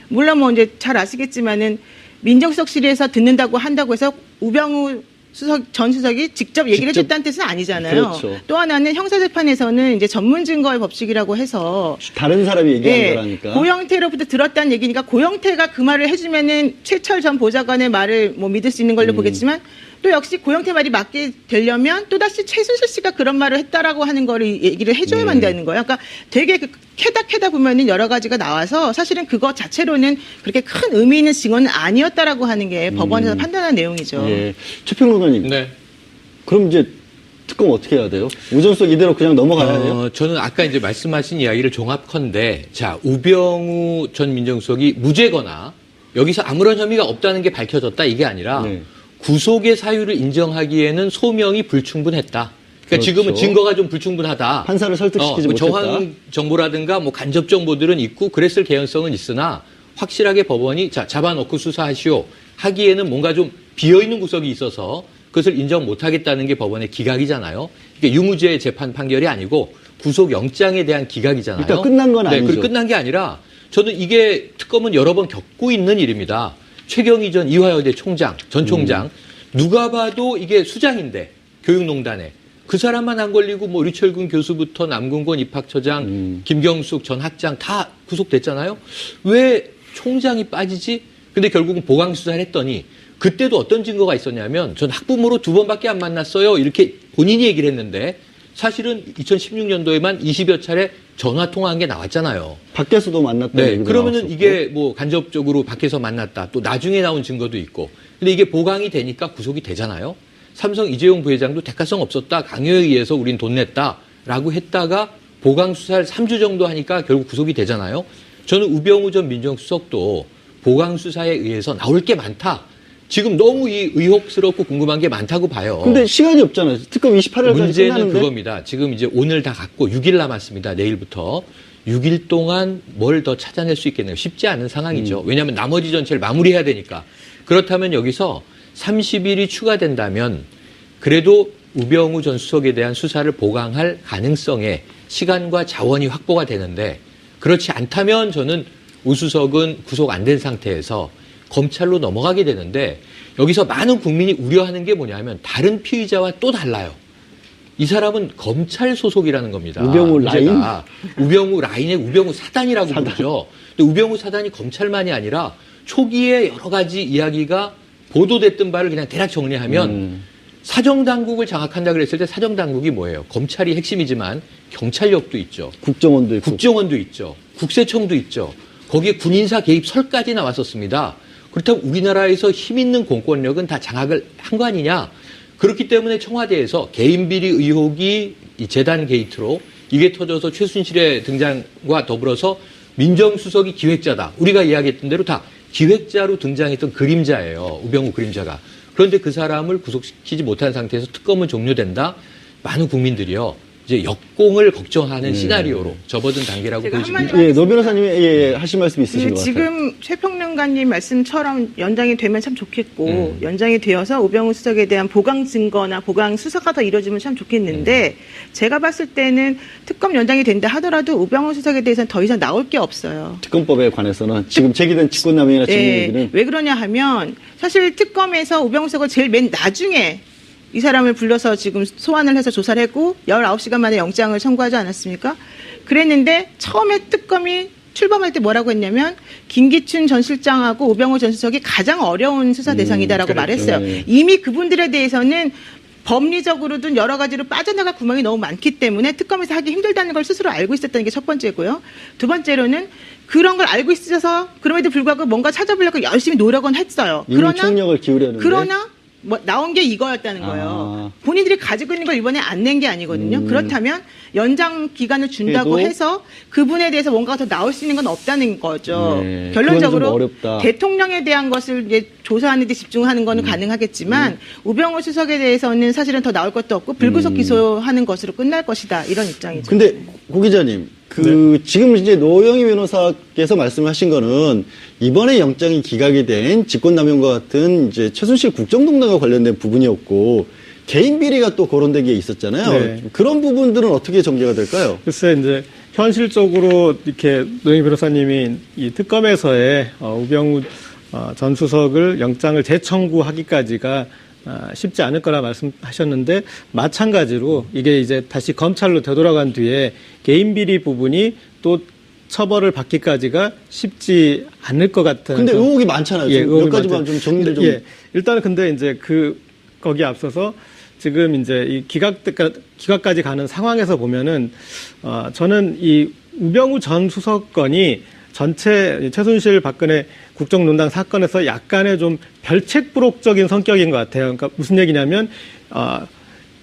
Speaker 4: 물론 뭐 이제 잘 아시겠지만은 민정수석실에서 듣는다고 한다고 해서 우병우 전 수석이 직접 얘기를
Speaker 2: 직접-
Speaker 4: 해줬다는 뜻은 아니잖아요.
Speaker 2: 그렇죠.
Speaker 4: 또 하나는 형사재판에서는 이제 전문 증거의 법칙이라고 해서
Speaker 2: 다른 사람이 얘기한
Speaker 4: 예,
Speaker 2: 거라니까.
Speaker 4: 고영태로부터 들었다는 얘기니까 고영태가 그 말을 해주면은 최철 전 보좌관의 말을 뭐 믿을 수 있는 걸로 보겠지만 또 역시 고영태 말이 맞게 되려면 또다시 최순실 씨가 그런 말을 했다라고 하는 거를 얘기를 해줘야만 되는 거예요. 그러니까 되게 캐다 보면은 여러 가지가 나와서 사실은 그거 자체로는 그렇게 큰 의미 있는 증언은 아니었다라고 하는 게 법원에서 판단한 내용이죠.
Speaker 2: 예. 최평론가님.
Speaker 3: 네.
Speaker 2: 그럼 이제 특검 어떻게 해야 돼요? 우전석 이대로 그냥 넘어가야 돼요?
Speaker 3: 저는 아까 이제 말씀하신 이야기를 종합컨대, 자, 우병우 전 민정수석이 무죄거나 여기서 아무런 혐의가 없다는 게 밝혀졌다 이게 아니라
Speaker 2: 네.
Speaker 3: 구속의 사유를 인정하기에는 소명이 불충분했다. 그러니까
Speaker 2: 그렇죠.
Speaker 3: 지금은 증거가 좀 불충분하다.
Speaker 2: 판사를 설득시키지
Speaker 3: 뭐
Speaker 2: 못했다.
Speaker 3: 정황 정보라든가 뭐 간접 정보들은 있고 그랬을 개연성은 있으나 확실하게 법원이 자, 잡아놓고 수사하시오 하기에는 뭔가 좀 비어있는 구석이 있어서 그것을 인정 못하겠다는 게 법원의 기각이잖아요. 이게 유무죄 재판 판결이 아니고 구속영장에 대한 기각이잖아요.
Speaker 2: 일단 끝난 건 아니죠.
Speaker 3: 그리고 끝난 게 아니라 저는 이게 특검은 여러 번 겪고 있는 일입니다. 최경희 전 이화여대 총장, 전 총장 누가 봐도 이게 수장인데 교육농단에 그 사람만 안 걸리고 뭐 류철근 교수부터 남궁건 입학처장, 김경숙 전 학장 다 구속됐잖아요. 왜 총장이 빠지지? 근데 결국은 보강 수사를 했더니 그때도 어떤 증거가 있었냐면 전 학부모로 2번밖에 안 만났어요. 이렇게 본인이 얘기를 했는데 사실은 2016년도에만 20여 차례 전화 통화한 게 나왔잖아요.
Speaker 2: 밖에서도 만났다.
Speaker 3: 네, 그러면은 이게 뭐 간접적으로 밖에서 만났다. 또 나중에 나온 증거도 있고. 근데 이게 보강이 되니까 구속이 되잖아요. 삼성 이재용 부회장도 대가성 없었다. 강요에 의해서 우린 돈 냈다라고 했다가 보강 수사를 3주 정도 하니까 결국 구속이 되잖아요. 저는 우병우 전 민정수석도 보강 수사에 의해서 나올 게 많다. 지금 너무 이 의혹스럽고 궁금한 게 많다고 봐요.
Speaker 2: 근데 시간이 없잖아요. 특검 28일까지
Speaker 3: 문제는
Speaker 2: 끝나는데.
Speaker 3: 그겁니다. 지금 이제 오늘 다 갔고 6일 남았습니다. 내일부터. 6일 동안 뭘 더 찾아낼 수 있겠네요. 쉽지 않은 상황이죠. 왜냐하면 나머지 전체를 마무리해야 되니까. 그렇다면 여기서 30일이 추가된다면 그래도 우병우 전 수석에 대한 수사를 보강할 가능성에 시간과 자원이 확보가 되는데 그렇지 않다면 저는 우 수석은 구속 안 된 상태에서 검찰로 넘어가게 되는데 여기서 많은 국민이 우려하는 게 뭐냐면 다른 피의자와 또 달라요. 이 사람은 검찰 소속이라는 겁니다.
Speaker 2: 우병우 라인?
Speaker 3: 문제가. 우병우 라인의 우병우 사단이라고 부르죠. 근데 우병우 사단이 검찰만이 아니라 초기에 여러 가지 이야기가 보도됐던 바를 그냥 대략 정리하면 사정당국을 장악한다 그랬을 때 사정당국이 뭐예요? 검찰이 핵심이지만 경찰력도 있죠.
Speaker 2: 국정원도 있고.
Speaker 3: 국정원도 있죠. 국세청도 있죠. 거기에 군인사 개입설까지 나왔었습니다. 그렇다면 우리나라에서 힘 있는 공권력은 다 장악을 한 거 아니냐. 그렇기 때문에 청와대에서 개인비리 의혹이 이 재단 게이트로 이게 터져서 최순실의 등장과 더불어서 민정수석이 기획자다. 우리가 이야기했던 대로 다 기획자로 등장했던 그림자예요. 우병우 그림자가. 그런데 그 사람을 구속시키지 못한 상태에서 특검은 종료된다. 많은 국민들이요. 이제 역공을 걱정하는 시나리오로 접어든 단계라고
Speaker 4: 제가
Speaker 3: 보시면
Speaker 4: 한마디만
Speaker 2: 예, 노 변호사님이 하실 말씀 있으신 것 같아요.
Speaker 4: 지금 최평론가님 말씀처럼 연장이 되면 참 좋겠고 연장이 되어서 우병우 수석에 대한 보강 증거나 보강 수사가 더 이루어지면 참 좋겠는데 제가 봤을 때는 특검 연장이 된다 하더라도 우병우 수석에 대해서는 더 이상 나올 게 없어요.
Speaker 2: 특검법에 관해서는 지금 제기된 직권남용이나 직무유기는
Speaker 4: 네. 왜 그러냐 하면 사실 특검에서 우병우 수석을 제일 맨 나중에 이 사람을 불러서 지금 소환을 해서 조사를 했고 19시간 만에 영장을 청구하지 않았습니까? 그랬는데 처음에 특검이 출범할 때 뭐라고 했냐면 김기춘 전 실장하고 우병우 전 수석이 가장 어려운 수사 대상이다라고
Speaker 3: 그랬죠.
Speaker 4: 말했어요.
Speaker 2: 네.
Speaker 4: 이미 그분들에 대해서는 법리적으로든 여러 가지로 빠져나갈 구멍이 너무 많기 때문에 특검에서 하기 힘들다는 걸 스스로 알고 있었다는 게 첫 번째고요. 두 번째로는 그런 걸 알고 있어서 그럼에도 불구하고 뭔가 찾아보려고 열심히 노력은 했어요.
Speaker 2: 인청력을 기울였는데.
Speaker 4: 그러나 뭐 나온 게 이거였다는 거예요. 본인들이 가지고 있는 걸 이번에 안 낸 게 아니거든요. 그렇다면 연장 기간을 준다고
Speaker 2: 그래도?
Speaker 4: 해서 그분에 대해서 뭔가 더 나올 수 있는 건 없다는 거죠.
Speaker 2: 네,
Speaker 4: 결론적으로
Speaker 2: 그건 좀 어렵다.
Speaker 4: 대통령에 대한 것을 이제 조사하는 데 집중하는 거는 가능하겠지만 우병우 수석에 대해서는 사실은 더 나올 것도 없고 불구속 기소하는 것으로 끝날 것이다. 이런 입장이죠.
Speaker 2: 근데 고 기자님, 지금 이제 노영희 변호사께서 말씀하신 거는 이번에 영장이 기각이 된 직권남용과 같은 이제 최순실 국정농단과 관련된 부분이었고 개인 비리가 또 거론된 게 있었잖아요.
Speaker 1: 네.
Speaker 2: 그런 부분들은 어떻게 전개가 될까요?
Speaker 1: 글쎄 이제 현실적으로 이렇게 노영희 변호사님이 이 특검에서의 우병우 전 수석을 영장을 재청구하기까지가 쉽지 않을 거라 말씀하셨는데 마찬가지로 이게 이제 다시 검찰로 되돌아간 뒤에 개인 비리 부분이 또 처벌을 받기까지가 쉽지 않을 것 같은.
Speaker 2: 근데 의혹이 많잖아요.
Speaker 1: 예,
Speaker 2: 몇 가지만 좀 정리를 좀.
Speaker 1: 예, 일단은 근데 이제 거기에 앞서서 지금 이제 이 기각까지 가는 상황에서 보면은 저는 이 우병우 전 수석 건이 전체 최순실 박근혜 국정농단 사건에서 약간의 좀 별책부록적인 성격인 것 같아요. 그러니까 무슨 얘기냐면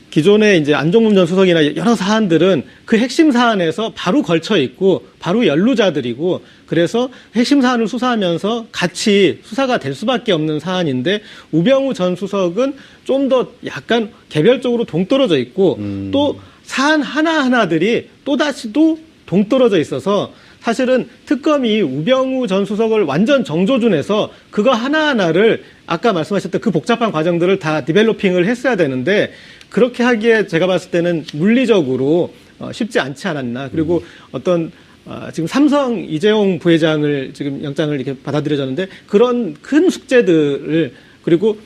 Speaker 1: 기존에 이제 안종범 전 수석이나 여러 사안들은 그 핵심 사안에서 바로 걸쳐 있고 바로 연루자들이고 그래서 핵심 사안을 수사하면서 같이 수사가 될 수밖에 없는 사안인데 우병우 전 수석은 좀 더 약간 개별적으로 동떨어져 있고 또 사안 하나하나들이 또다시 또 동떨어져 있어서 사실은 특검이 우병우 전 수석을 완전 정조준해서 그거 하나하나를 아까 말씀하셨던 그 복잡한 과정들을 다 디벨로핑을 했어야 되는데 그렇게 하기에 제가 봤을 때는 물리적으로 쉽지 않지 않았나. 그리고 어떤 지금 삼성 이재용 부회장을 지금 영장을 이렇게 받아들여졌는데 그런 큰 숙제들을 그리고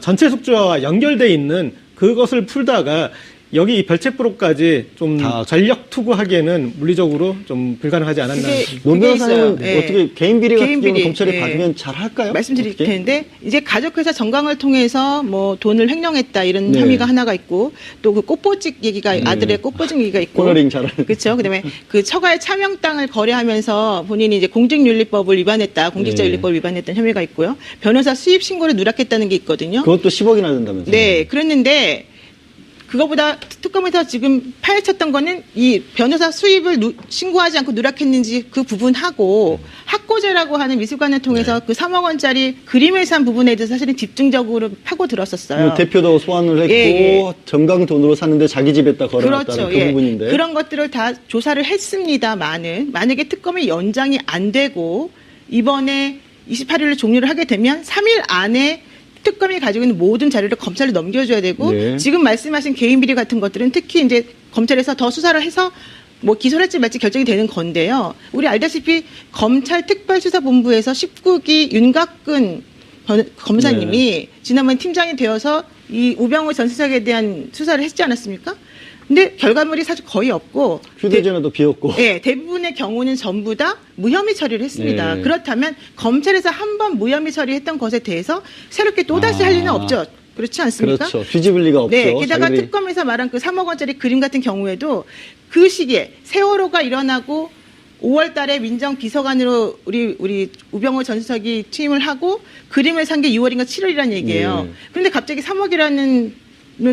Speaker 1: 전체 숙제와 연결돼 있는 그것을 풀다가 여기 이 별책부록까지 좀 전력 투구하기에는 물리적으로 좀 불가능하지 않았나.
Speaker 2: 노 변호사님은
Speaker 4: 네.
Speaker 2: 어떻게 개인 비리 같은 경우
Speaker 4: 비리,
Speaker 2: 검찰이
Speaker 4: 네.
Speaker 2: 받으면 잘 할까요?
Speaker 4: 말씀드릴
Speaker 2: 어떻게?
Speaker 4: 텐데 이제 가족회사 정강을 통해서 뭐 돈을 횡령했다 이런
Speaker 2: 네.
Speaker 4: 혐의가 하나가 있고 또 그 꽃보직 얘기가 아들의 꽃보직 얘기가 있고
Speaker 2: 코너링 잘하는.
Speaker 4: 그렇죠. 그다음에 그 처가의 차명 땅을 거래하면서 본인이 이제 공직윤리법을 위반했다, 공직자윤리법을 위반했던 혐의가 있고요. 변호사 수입 신고를 누락했다는 게 있거든요.
Speaker 2: 그것도 10억이나 된다면서요?
Speaker 4: 네, 그랬는데 그거보다 특검에서 지금 파헤쳤던 거는 이 변호사 수입을 신고하지 않고 누락했는지 그 부분하고 학고제라고 하는 미술관을 통해서 그 3억 원짜리 그림을 산 부분에 대해서 사실은 집중적으로 파고들었었어요.
Speaker 2: 대표도 소환을 했고
Speaker 4: 예.
Speaker 2: 정강 돈으로 샀는데 자기 집에다 걸어놨다는
Speaker 4: 그렇죠.
Speaker 2: 그
Speaker 4: 예.
Speaker 2: 부분인데.
Speaker 4: 그런 것들을 다 조사를 했습니다만은 만약에 특검이 연장이 안 되고 이번에 28일로 종료를 하게 되면 3일 안에 특검이 가지고 있는 모든 자료를 검찰에 넘겨줘야 되고
Speaker 2: 네.
Speaker 4: 지금 말씀하신 개인 비리 같은 것들은 특히 이제 검찰에서 더 수사를 해서 뭐 기소를 할지 말지 결정이 되는 건데요. 우리 알다시피 검찰 특별수사본부에서 19기 윤곽근 검사님이 지난번 팀장이 되어서 이 우병우 전 수석에 대한 수사를 했지 않았습니까? 근데 결과물이 사실 거의 없고
Speaker 2: 휴대전화도 비었고.
Speaker 4: 네, 대부분의 경우는 전부 다 무혐의 처리를 했습니다.
Speaker 2: 네.
Speaker 4: 그렇다면 검찰에서 한 번 무혐의 처리했던 것에 대해서 새롭게 또다시 할 리는 없죠. 그렇지 않습니까?
Speaker 2: 그렇죠. 뒤집을 리가 없죠.
Speaker 4: 네, 게다가
Speaker 2: 자기들이.
Speaker 4: 특검에서 말한 그 3억 원짜리 그림 같은 경우에도 그 시기에 세월호가 일어나고 5월 달에 민정 비서관으로 우리 우병우 전 수석이 취임을 하고 그림을 산 게 6월인가 7월이라는 얘기예요. 그런데 갑자기 3억이라는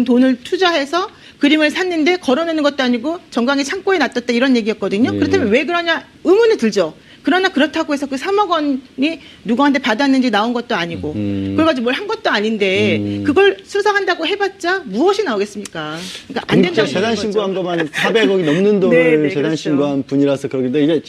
Speaker 4: 돈을 투자해서 그림을 샀는데 걸어내는 것도 아니고 정강이 창고에 놔뒀다 이런 얘기였거든요. 그렇다면 왜 그러냐 의문이 들죠. 그러나 그렇다고 해서 그 3억 원이 누구한테 받았는지 나온 것도 아니고 그걸 가지고 뭘 한 것도 아닌데 그걸 수사한다고 해봤자 무엇이 나오겠습니까? 그러니까 안 된다고
Speaker 2: 재산
Speaker 4: 보는 거죠.
Speaker 2: 신고한 것만 400억이 넘는 돈을
Speaker 4: 네, 네,
Speaker 2: 재산
Speaker 4: 그렇죠.
Speaker 2: 신고한 분이라서 그러는데 이게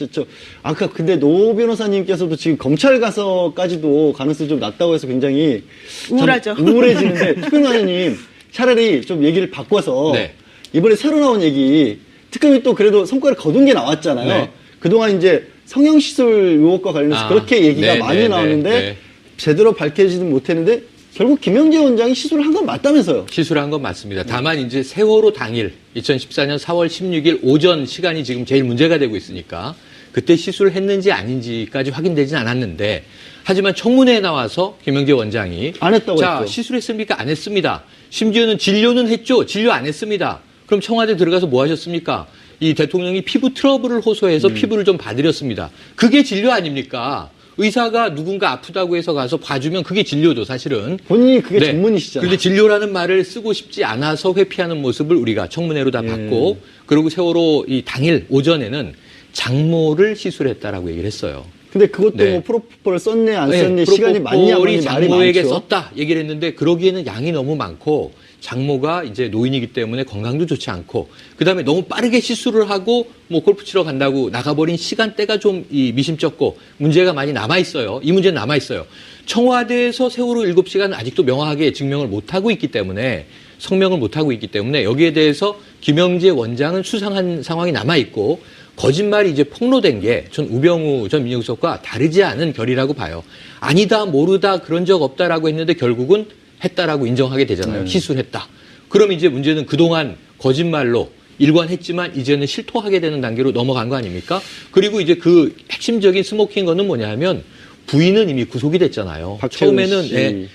Speaker 2: 아까 근데 노 변호사님께서도 지금 검찰 가서까지도 가능성이 좀 낮다고 해서 굉장히 참
Speaker 4: 우울하죠.
Speaker 2: 우울해지는데 특별관님 차라리 좀 얘기를 바꿔서
Speaker 3: 네.
Speaker 2: 이번에 새로 나온 얘기 특검이 또 그래도 성과를 거둔 게 나왔잖아요.
Speaker 3: 네.
Speaker 2: 그동안 이제 성형시술 의혹과 관련해서 그렇게 얘기가 많이 나왔는데 제대로 밝혀지지 못했는데 결국 김영재 원장이 시술을 한 건 맞다면서요.
Speaker 3: 시술을 한 건 맞습니다. 다만 이제 세월호 당일 2014년 4월 16일 오전 시간이 지금 제일 문제가 되고 있으니까 그때 시술을 했는지 아닌지까지 확인되진 않았는데 하지만 청문회에 나와서 김영재 원장이
Speaker 2: 안 했다고
Speaker 3: 자,
Speaker 2: 했죠.
Speaker 3: 시술했습니까? 안 했습니다. 심지어는 진료는 했죠. 진료 안 했습니다. 그럼 청와대 들어가서 뭐 하셨습니까? 이 대통령이 피부 트러블을 호소해서 피부를 좀 봐드렸습니다. 그게 진료 아닙니까? 의사가 누군가 아프다고 해서 가서 봐주면 그게 진료죠, 사실은.
Speaker 2: 본인이 그게 전문이시잖아요.
Speaker 3: 그런데 진료라는 말을 쓰고 싶지 않아서 회피하는 모습을 우리가 청문회로 다 봤고, 그리고 세월호 이 당일 오전에는 장모를 시술했다라고 얘기를 했어요.
Speaker 2: 근데 그것도
Speaker 3: 네.
Speaker 2: 뭐 프로포폴을 썼네 안 썼네 시간이 많냐
Speaker 3: 프로포폴이
Speaker 2: 많이 말이
Speaker 3: 장모에게
Speaker 2: 많죠.
Speaker 3: 썼다 얘기를 했는데 그러기에는 양이 너무 많고 장모가 이제 노인이기 때문에 건강도 좋지 않고 그다음에 너무 빠르게 시술을 하고 뭐 골프 치러 간다고 나가버린 시간대가 좀 이 미심쩍고 문제가 많이 남아 있어요. 이 문제는 남아 있어요. 청와대에서 세월호 7시간 아직도 명확하게 증명을 못 하고 있기 때문에 성명을 못 하고 있기 때문에 여기에 대해서 김영재 원장은 수상한 상황이 남아 있고 거짓말이 이제 폭로된 게 전 우병우 전 민정수석과 다르지 않은 결이라고 봐요. 아니다, 모르다, 그런 적 없다라고 했는데 결국은 했다라고 인정하게 되잖아요. 기술했다. 그럼 이제 문제는 그동안 거짓말로 일관했지만 이제는 실토하게 되는 단계로 넘어간 거 아닙니까? 그리고 이제 그 핵심적인 스모킹 거는 뭐냐면 부인은 이미 구속이 됐잖아요. 처음에는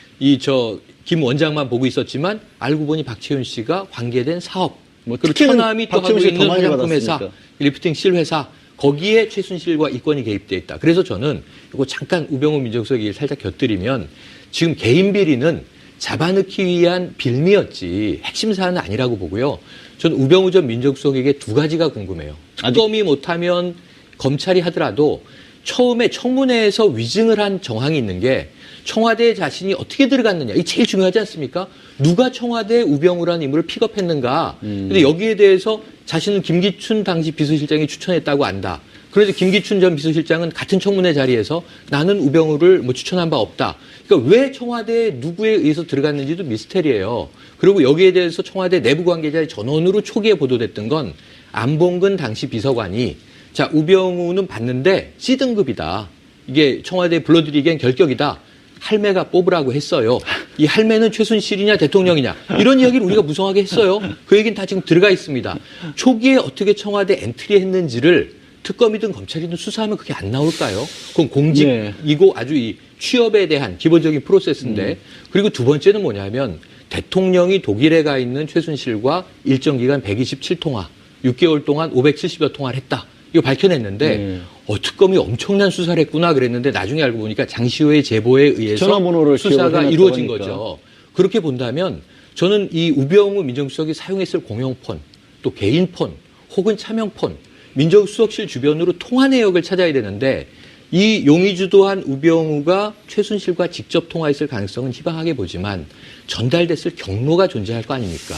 Speaker 3: 김 원장만 보고 있었지만 알고 보니 박채윤 씨가 관계된 사업, 그리고 처남이 또 하고 있는 화장품 회사, 리프팅 실 회사, 거기에 최순실과 이권이 개입돼 있다. 그래서 저는 이거 잠깐 우병우 민정수석 얘기를 살짝 곁들이면 지금 개인 비리는 잡아넣기 위한 빌미였지 핵심 사안은 아니라고 보고요. 저는 우병우 전 민정수석에게 두 가지가 궁금해요. 특검이 못하면 검찰이 하더라도 처음에 청문회에서 위증을 한 정황이 있는 게 청와대에 자신이 어떻게 들어갔느냐. 이게 제일 중요하지 않습니까? 누가 청와대에 우병우라는 인물을 픽업했는가. 근데 여기에 대해서 자신은 김기춘 당시 비서실장이 추천했다고 안다. 그래서 김기춘 전 비서실장은 같은 청문회 자리에서 나는 우병우를 추천한 바 없다. 그러니까 왜 청와대에 누구에 의해서 들어갔는지도 미스테리예요. 그리고 여기에 대해서 청와대 내부 관계자의 전원으로 초기에 보도됐던 건 안봉근 당시 비서관이 자, 우병우는 봤는데 C등급이다. 이게 청와대에 불러들이기엔 결격이다. 할매가 뽑으라고 했어요. 이 할매는 최순실이냐 대통령이냐 이런 이야기를 우리가 무성하게 했어요. 그 얘기는 다 지금 들어가 있습니다. 초기에 어떻게 청와대 엔트리했는지를 특검이든 검찰이든 수사하면 그게 안 나올까요? 그건 공직이고 아주 이 취업에 대한 기본적인 프로세스인데 그리고 두 번째는 뭐냐면 대통령이 독일에 가 있는 최순실과 일정 기간 127통화, 6개월 동안 570여 통화를 했다. 이거 밝혀냈는데 특검이 엄청난 수사를 했구나 그랬는데 나중에 알고 보니까 장시호의 제보에 의해서 수사가 이루어진 거죠. 그렇게 본다면 저는 이 우병우 민정수석이 사용했을 공용폰, 또 개인폰, 혹은 차명폰, 민정수석실 주변으로 통화 내역을 찾아야 되는데 이 용의주도한 우병우가 최순실과 직접 통화했을 가능성은 희박하게 보지만 전달됐을 경로가 존재할 거 아닙니까?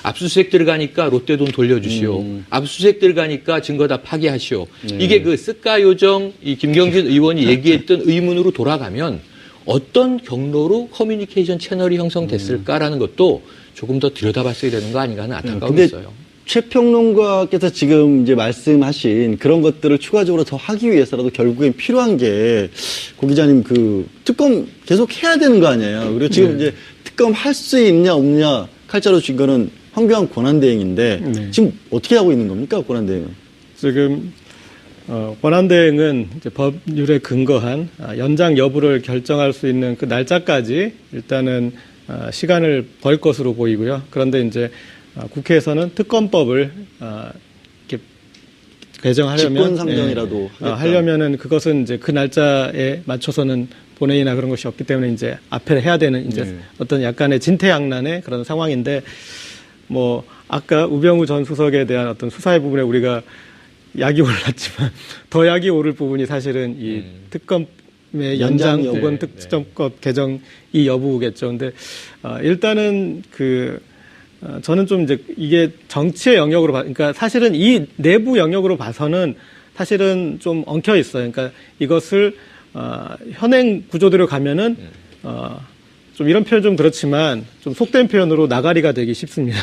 Speaker 3: 압수수색 들어가니까 롯데 돈 돌려주시오. 압수수색 들어가니까 증거 다 파기하시오. 이게 그 쓱가 요정 이 김경진 의원이 얘기했던 의문으로 돌아가면 어떤 경로로 커뮤니케이션 채널이 형성됐을까라는 것도 조금 더 들여다봤어야 되는 거 아닌가 하는 안타까움이 있어요.
Speaker 2: 최 평론가께서 지금 이제 말씀하신 그런 것들을 추가적으로 더 하기 위해서라도 결국엔 필요한 게 고 기자님 그 특검 계속 해야 되는 거 아니에요. 그리고 지금 이제 특검 할 수 있냐 없냐 칼자루 쥔 거는 황교안 권한대행인데 지금 어떻게 하고 있는 겁니까 권한대행은?
Speaker 1: 지금 권한대행은 이제 법률에 근거한 연장 여부를 결정할 수 있는 그 날짜까지 일단은 시간을 벌 것으로 보이고요. 그런데 이제 국회에서는 특검법을 이렇게 개정하려면
Speaker 2: 직권상정이라도
Speaker 1: 하려면은 그것은 이제 그 날짜에 맞춰서는 본회의나 그런 것이 없기 때문에 이제 앞에 해야 되는 이제 어떤 약간의 진퇴양난의 그런 상황인데 뭐 아까 우병우 전 수석에 대한 어떤 수사의 부분에 우리가 약이 올랐지만 더 약이 오를 부분이 사실은 이 특검의 연장 혹은 특검법 개정 이 여부겠죠. 근데 일단은 저는 좀 이제 이게 정치의 영역으로 그러니까 사실은 이 내부 영역으로 봐서는 사실은 좀 엉켜 있어요. 그러니까 이것을 현행 구조대로 가면은 좀 이런 표현 좀 그렇지만 좀 속된 표현으로 나가리가 되기 쉽습니다.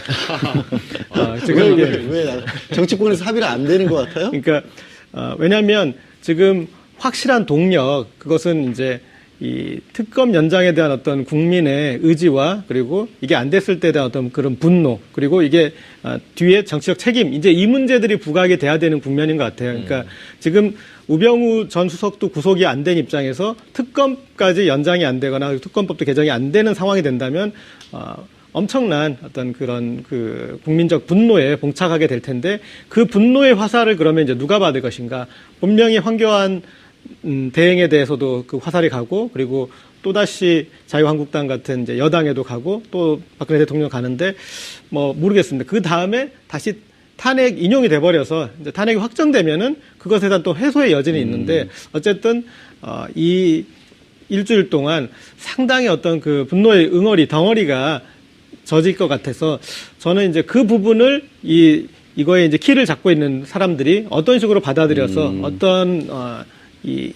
Speaker 2: 지금 왜 정치권에서 합의가 안 되는 것 같아요?
Speaker 1: 그러니까 왜냐하면 지금 확실한 동력 그것은 이제 이 특검 연장에 대한 어떤 국민의 의지와 그리고 이게 안 됐을 때에 대한 어떤 그런 분노 그리고 이게 뒤에 정치적 책임 이제 이 문제들이 부각이 돼야 되는 국면인 것 같아요. 그러니까 지금 우병우 전 수석도 구속이 안 된 입장에서 특검까지 연장이 안 되거나 특검법도 개정이 안 되는 상황이 된다면 엄청난 어떤 그런 그 국민적 분노에 봉착하게 될 텐데 그 분노의 화살을 그러면 이제 누가 받을 것인가? 분명히 황교안 대행에 대해서도 그 화살이 가고 그리고 또다시 자유한국당 같은 이제 여당에도 가고 또 박근혜 대통령 가는데 뭐 모르겠습니다. 그 다음에 다시 탄핵 인용이 돼버려서 이제 탄핵이 확정되면은 그것에 대한 또 해소의 여지는 있는데 어쨌든 이 일주일 동안 상당히 어떤 그 분노의 응어리 덩어리가 젖을 것 같아서 저는 이제 그 부분을 이거에 이제 키를 잡고 있는 사람들이 어떤 식으로 받아들여서 어떤 이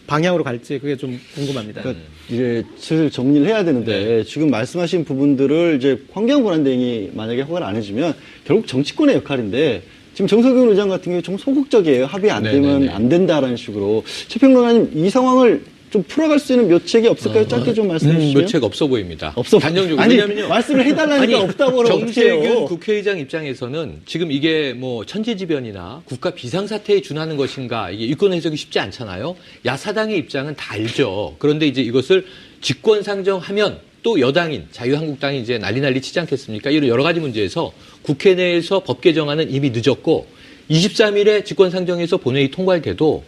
Speaker 1: 방향으로 갈지 그게 좀 궁금합니다.
Speaker 2: 그러니까 이제 슬슬 정리를 해야 되는데 지금 말씀하신 부분들을 이제 황교안 권한대행이 만약에 허가를 안 해주면 결국 정치권의 역할인데 지금 정석윤 의장 같은 경우에 좀 소극적이에요. 합의 안 되면 안 된다라는 식으로. 최 평론가님 이 상황을 좀 풀어갈 수 있는 묘책이 없을까요? 짧게 좀 말씀해 주시면.
Speaker 3: 묘책 없어 보입니다.
Speaker 2: 없어.
Speaker 3: 단정적으로.
Speaker 2: 아니,
Speaker 3: 왜냐면요.
Speaker 2: 말씀을 해달라니까 없다고 그러면
Speaker 3: 정세균
Speaker 2: 어떡해요.
Speaker 3: 국회의장 입장에서는 지금 이게 뭐 천재지변이나 국가 비상사태에 준하는 것인가 이게 유권 해석이 쉽지 않잖아요. 야사당의 입장은 다 알죠. 그런데 이제 이것을 직권 상정하면 또 여당인 자유한국당이 이제 난리 치지 않겠습니까? 이런 여러 가지 문제에서 국회 내에서 법 개정안은 이미 늦었고 23일에 직권 상정해서 본회의 통과돼도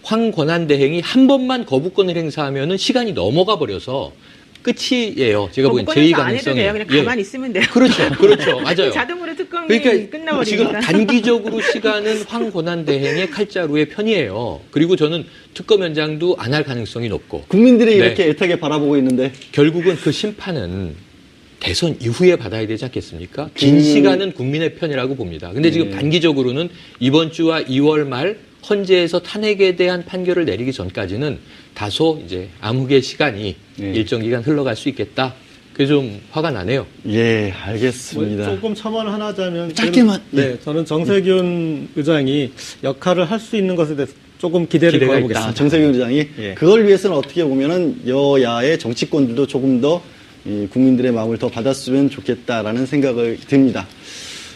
Speaker 3: 황권한대행이 한 번만 거부권을 행사하면은 시간이 넘어가 버려서 끝이에요. 제가 보기엔 제의
Speaker 4: 안 해도
Speaker 3: 가능성이.
Speaker 4: 돼요. 그냥 가만히 있으면 돼요.
Speaker 3: 그렇죠. 맞아요.
Speaker 4: 자동으로 특검이
Speaker 3: 그러니까
Speaker 4: 끝나버리니까.
Speaker 3: 지금 단기적으로 시간은 황권한대행의 칼자루의 편이에요. 그리고 저는 특검연장도 안 할 가능성이 높고.
Speaker 2: 국민들이
Speaker 3: 네.
Speaker 2: 이렇게 애타게 바라보고 있는데.
Speaker 3: 결국은 그 심판은 대선 이후에 받아야 되지 않겠습니까? 긴 시간은 국민의 편이라고 봅니다. 근데 지금 단기적으로는 이번 주와 2월 말 헌재에서 탄핵에 대한 판결을 내리기 전까지는 다소 이제 암흑의 시간이 일정 기간 흘러갈 수 있겠다. 그게 좀 화가 나네요.
Speaker 2: 예, 알겠습니다.
Speaker 1: 조금 첨언을 하나 하자면
Speaker 2: 짧게만.
Speaker 1: 네, 저는 정세균 의장이 역할을 할 수 있는 것에 대해서 조금 기대가 걸어보겠습니다.
Speaker 2: 아, 정세균 의장이
Speaker 1: 예.
Speaker 2: 그걸 위해서는 어떻게 보면은 여야의 정치권들도 조금 더 국민들의 마음을 더 받았으면 좋겠다라는 생각을 듭니다.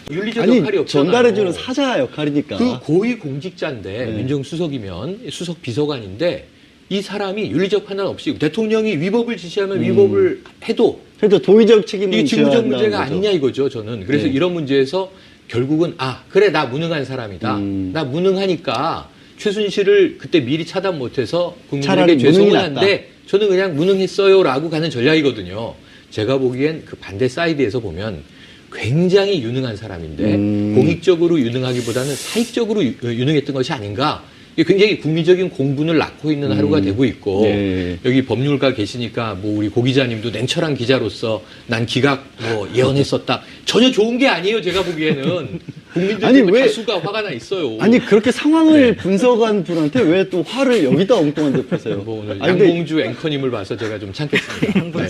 Speaker 3: 윤리적
Speaker 2: 아니,
Speaker 3: 역할이 없잖아요.
Speaker 2: 전달해주는 사자 역할이니까.
Speaker 3: 그 고위 공직자인데 민정수석이면 수석 비서관인데 이 사람이 윤리적 판단 없이 대통령이 위법을 지시하면 위법을 해도
Speaker 2: 그래도 도의적 책임을
Speaker 3: 이게
Speaker 2: 져야
Speaker 3: 직무적
Speaker 2: 한다는
Speaker 3: 문제가
Speaker 2: 거죠.
Speaker 3: 아니냐 이거죠, 저는. 그래서
Speaker 2: 네.
Speaker 3: 이런 문제에서 결국은 그래 나 무능한 사람이다. 나 무능하니까 최순실을 그때 미리 차단 못해서
Speaker 2: 차라리
Speaker 3: 국민에게
Speaker 2: 무능이
Speaker 3: 죄송은
Speaker 2: 낫다.
Speaker 3: 한데 저는 그냥 무능했어요라고 가는 전략이거든요. 제가 보기엔 그 반대 사이드에서 보면 굉장히 유능한 사람인데 공익적으로 유능하기보다는 사익적으로 유능했던 것이 아닌가. 이게 굉장히 국민적인 공분을 낳고 있는 하루가 되고 있고
Speaker 2: 네.
Speaker 3: 여기 법률가 계시니까 뭐 우리 고 기자님도 냉철한 기자로서 난 기각 뭐 예언했었다. 전혀 좋은 게 아니에요. 제가 보기에는 국민들
Speaker 2: 아니,
Speaker 3: 중에
Speaker 2: 왜-
Speaker 3: 다수가 화가 나 있어요.
Speaker 2: 아니 그렇게 상황을
Speaker 3: 네.
Speaker 2: 분석한 분한테 왜 또 화를 여기다 엉뚱한 데 푸세요?
Speaker 3: 뭐 오늘
Speaker 2: 아니, 근데-
Speaker 3: 양봉주 앵커님을 봐서 제가 좀 참겠습니다. 네.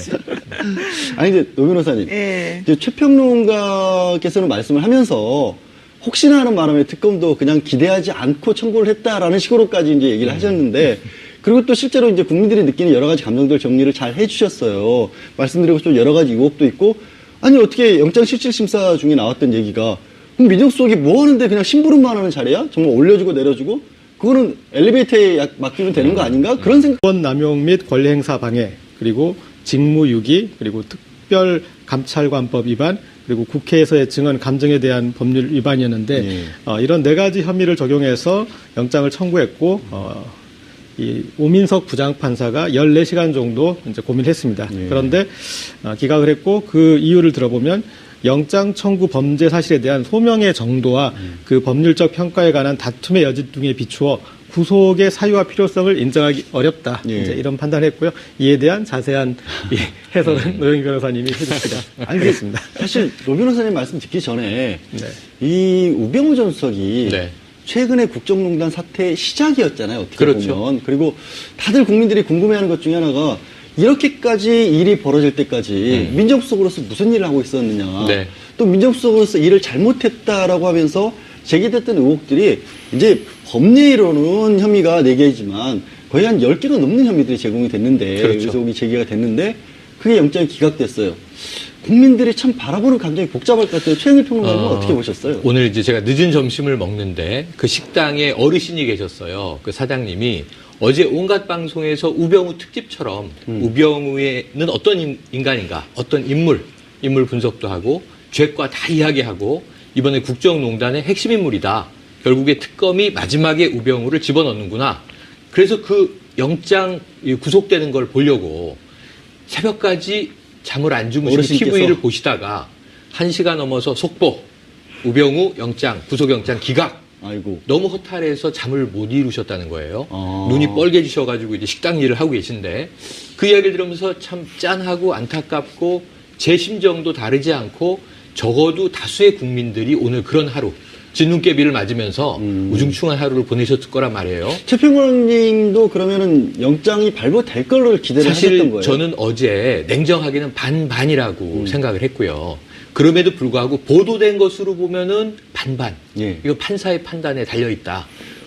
Speaker 2: 아니 근데 노 변호사님,
Speaker 4: 예.
Speaker 2: 이제 최 평론가께서는 말씀을 하면서 혹시나 하는 바람에 특검도 그냥 기대하지 않고 청구를 했다라는 식으로까지 이제 얘기를 하셨는데, 그리고 또 실제로 이제 국민들이 느끼는 여러 가지 감정들 정리를 잘 해주셨어요. 말씀드리고 좀 여러 가지 의혹도 있고, 아니 어떻게 영장실질심사 중에 나왔던 얘기가 그럼 민정수석이 뭐 하는데 그냥 심부름만 하는 자리야? 정말 올려주고 내려주고 그거는 엘리베이터에 맡기면 되는 거 아닌가? 그런 생각.권
Speaker 1: 남용 및 권리 행사 방해, 그리고 직무유기, 그리고 특별 감찰관법 위반, 그리고 국회에서의 증언 감정에 대한 법률 위반이었는데 이런 네 가지 혐의를 적용해서 영장을 청구했고 이 오민석 부장판사가 14시간 정도 이제 고민했습니다. 그런데 기각을 했고 그 이유를 들어보면 영장 청구 범죄 사실에 대한 소명의 정도와 그 법률적 평가에 관한 다툼의 여지 등에 비추어 구속의 사유와 필요성을 인정하기 어렵다. 이제 이런 판단을 했고요. 이에 대한 자세한 이 해설은 노영희 변호사님이 해주시기를 알겠습니다.
Speaker 2: 사실 노 변호사님 말씀 듣기 전에
Speaker 1: 네.
Speaker 2: 이 우병우 전 수석이
Speaker 3: 네.
Speaker 2: 최근에 국정농단 사태의 시작이었잖아요. 어떻게
Speaker 3: 그렇죠.
Speaker 2: 보면. 그리고 다들 국민들이 궁금해하는 것 중에 하나가 이렇게까지 일이 벌어질 때까지 민정수석으로서 무슨 일을 하고 있었느냐.
Speaker 3: 네.
Speaker 2: 또 민정수석으로서 일을 잘못했다라고 하면서 제기됐던 의혹들이 이제 법례로는 혐의가 4개이지만 거의 한 10개가 넘는 혐의들이 제공이 됐는데
Speaker 3: 그렇죠.
Speaker 2: 의혹이 제기가 됐는데 그게 영장이 기각됐어요. 국민들이 참 바라보는 감정이 복잡할 것 같아요. 최영일 평론가님은 어떻게 보셨어요?
Speaker 3: 오늘 이제 제가 늦은 점심을 먹는데 그 식당에 어르신이 계셨어요. 그 사장님이 어제 온갖 방송에서 우병우 특집처럼 우병우에는 어떤 인간인가, 어떤 인물 분석도 하고 죄과 다 이야기하고 이번에 국정농단의 핵심 인물이다. 결국에 특검이 마지막에 우병우를 집어넣는구나. 그래서 그 영장 구속되는 걸 보려고 새벽까지 잠을 안 주무시고
Speaker 2: 어르신께서.
Speaker 3: TV를 보시다가 1시가 넘어서 속보, 우병우 영장, 구속영장 기각.
Speaker 2: 아이고.
Speaker 3: 너무 허탈해서 잠을 못 이루셨다는 거예요.
Speaker 2: 아.
Speaker 3: 눈이 뻘개지셔가지고 이제 식당 일을 하고 계신데 그 이야기를 들으면서 참 짠하고 안타깝고 제 심정도 다르지 않고 적어도 다수의 국민들이 오늘 그런 하루, 진눈깨비를 맞으면서 우중충한 하루를 보내셨을 거란 말이에요.
Speaker 2: 최 평론가님도 그러면은 영장이 발부될 걸로 기대를 하셨던
Speaker 3: 사실
Speaker 2: 거예요?
Speaker 3: 저는 어제 냉정하게는 반반이라고 생각을 했고요. 그럼에도 불구하고 보도된 것으로 보면은 반반.
Speaker 2: 예.
Speaker 3: 이거 판사의 판단에 달려 있다.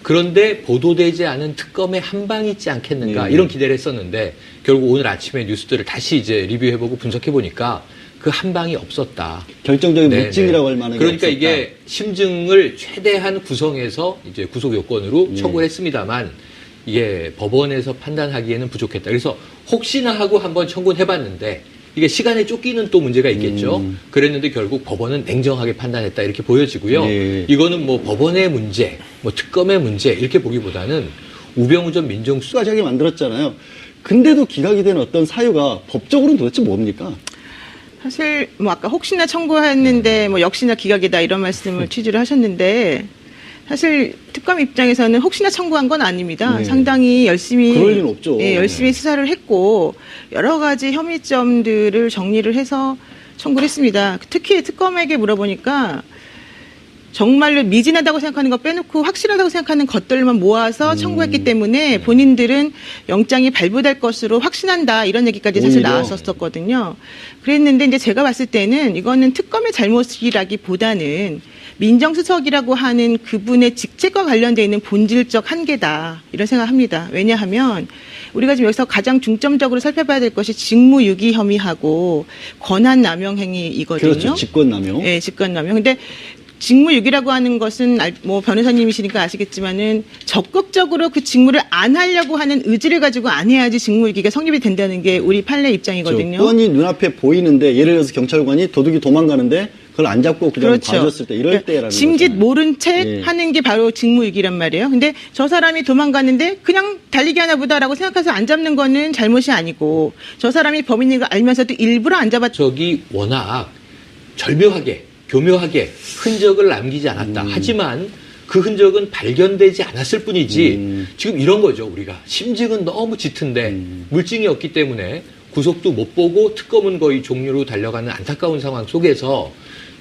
Speaker 3: 그런데 보도되지 않은 특검의 한 방이 있지 않겠는가 이런 기대를 했었는데 결국 오늘 아침에 뉴스들을 다시 이제 리뷰해보고 분석해보니까 그 한 방이 없었다.
Speaker 2: 결정적인
Speaker 3: 네,
Speaker 2: 물증이라고
Speaker 3: 네.
Speaker 2: 할 만한 게
Speaker 3: 그러니까
Speaker 2: 없었다.
Speaker 3: 이게 심증을 최대한 구성해서 이제 구속 요건으로 처구를 했습니다만 이게 법원에서 판단하기에는 부족했다. 그래서 혹시나 하고 한번 청구를 해봤는데 이게 시간에 쫓기는 또 문제가 있겠죠. 그랬는데 결국 법원은 냉정하게 판단했다 이렇게 보여지고요.
Speaker 2: 예.
Speaker 3: 이거는 뭐 법원의 문제, 뭐 특검의 문제 이렇게 보기보다는 우병우 전 민정수석
Speaker 2: 수가하게 만들었잖아요. 근데도 기각이 된 어떤 사유가 법적으로는 도대체 뭡니까?
Speaker 4: 사실 뭐 아까 혹시나 청구했는데 뭐 역시나 기각이다 이런 말씀을 취지를 하셨는데 사실 특검 입장에서는 혹시나 청구한 건 아닙니다.
Speaker 2: 네.
Speaker 4: 상당히 열심히
Speaker 2: 그럴 리는 없죠.
Speaker 4: 열심히 수사를 했고 여러 가지 혐의점들을 정리를 해서 청구를 했습니다. 특히 특검에게 물어보니까 정말로 미진하다고 생각하는 거 빼놓고 확실하다고 생각하는 것들만 모아서 청구했기 때문에 본인들은 영장이 발부될 것으로 확신한다 이런 얘기까지 사실
Speaker 2: 오히려.
Speaker 4: 나왔었거든요. 그랬는데 이제 제가 봤을 때는 이거는 특검의 잘못이라기보다는 민정수석이라고 하는 그분의 직책과 관련되어 있는 본질적 한계다 이런 생각합니다. 왜냐하면 우리가 지금 여기서 가장 중점적으로 살펴봐야 될 것이 직무유기 혐의하고 권한남용 행위이거든요.
Speaker 2: 그렇죠. 직권남용.
Speaker 4: 네, 직권남용. 근데 직무유기라고 하는 것은 뭐 변호사님이시니까 아시겠지만은 적극적으로 그 직무를 안 하려고 하는 의지를 가지고 안 해야지 직무유기가 성립이 된다는 게 우리 판례 입장이거든요.
Speaker 2: 뻔히 눈앞에 보이는데 예를 들어서 경찰관이 도둑이 도망가는데 그걸 안 잡고 그냥
Speaker 4: 그렇죠.
Speaker 2: 봐줬을 때 이럴 때라는
Speaker 4: 짐짓
Speaker 2: 거잖아요.
Speaker 4: 모른 채
Speaker 2: 예.
Speaker 4: 하는 게 바로 직무유기란 말이에요. 근데 저 사람이 도망갔는데 그냥 달리기 하나 보다라고 생각해서 안 잡는 거는 잘못이 아니고 저 사람이 범인인 걸 알면서도 일부러 안 잡았
Speaker 3: 적이 워낙 절묘하게 교묘하게 흔적을 남기지 않았다. 하지만 그 흔적은 발견되지 않았을 뿐이지 지금 이런 거죠. 우리가 심증은 너무 짙은데 물증이 없기 때문에 구속도 못 보고 특검은 거의 종료로 달려가는 안타까운 상황 속에서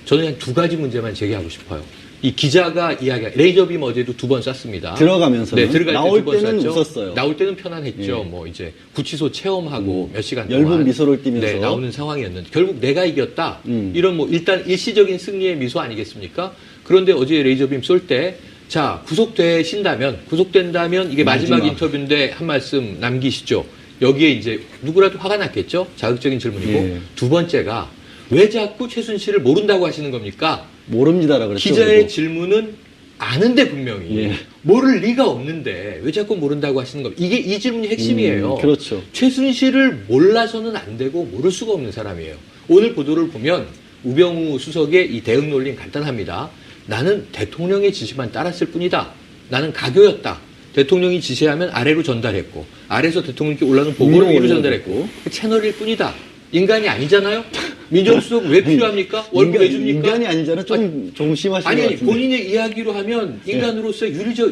Speaker 3: 저는 그냥 두 가지 문제만 제기하고 싶어요. 이 기자가 레이저빔 어제도 2번 쐈습니다.
Speaker 2: 들어가면서는
Speaker 3: 네, 들어갈 때
Speaker 2: 나올
Speaker 3: 2번
Speaker 2: 때는
Speaker 3: 쐈죠.
Speaker 2: 웃었어요.
Speaker 3: 나올 때는 편안했죠.
Speaker 2: 예.
Speaker 3: 뭐 이제 구치소 체험하고 몇 시간
Speaker 2: 엷은
Speaker 3: 동안
Speaker 2: 미소를 띠면서.
Speaker 3: 네, 나오는 상황이었는데 결국 내가 이겼다. 이런 뭐 일단 일시적인 승리의 미소 아니겠습니까? 그런데 어제 레이저빔 쏠 때 자, 구속된다면 이게 마지막 인터뷰인데 한 말씀 남기시죠. 여기에 이제 누구라도 화가 났겠죠? 자극적인 질문이고.
Speaker 2: 예.
Speaker 3: 두 번째가 왜 자꾸 최순실을 모른다고 하시는 겁니까?
Speaker 2: 모릅니다라 그랬죠.
Speaker 3: 기자의
Speaker 2: 그래도.
Speaker 3: 질문은 아는데 분명히
Speaker 2: 예.
Speaker 3: 모를 리가 없는데 왜 자꾸 모른다고 하시는 겁니까? 이게 이 질문이 핵심이에요.
Speaker 2: 그렇죠.
Speaker 3: 최순실을 몰라서는 안 되고 모를 수가 없는 사람이에요. 오늘 보도를 보면 우병우 수석의 이 대응 논리는 간단합니다. 나는 대통령의 지시만 따랐을 뿐이다. 나는 가교였다. 대통령이 지시하면 아래로 전달했고 아래에서 대통령께 올라오는 보고를 위로 전달했고 그 채널일 뿐이다. 인간이 아니잖아요. 민정수석 왜 필요합니까? 월급 왜 줍니까?
Speaker 2: 인간이 아니잖아. 조금 심하신 것
Speaker 3: 아니
Speaker 2: 같은데.
Speaker 3: 본인의 이야기로 하면 인간으로서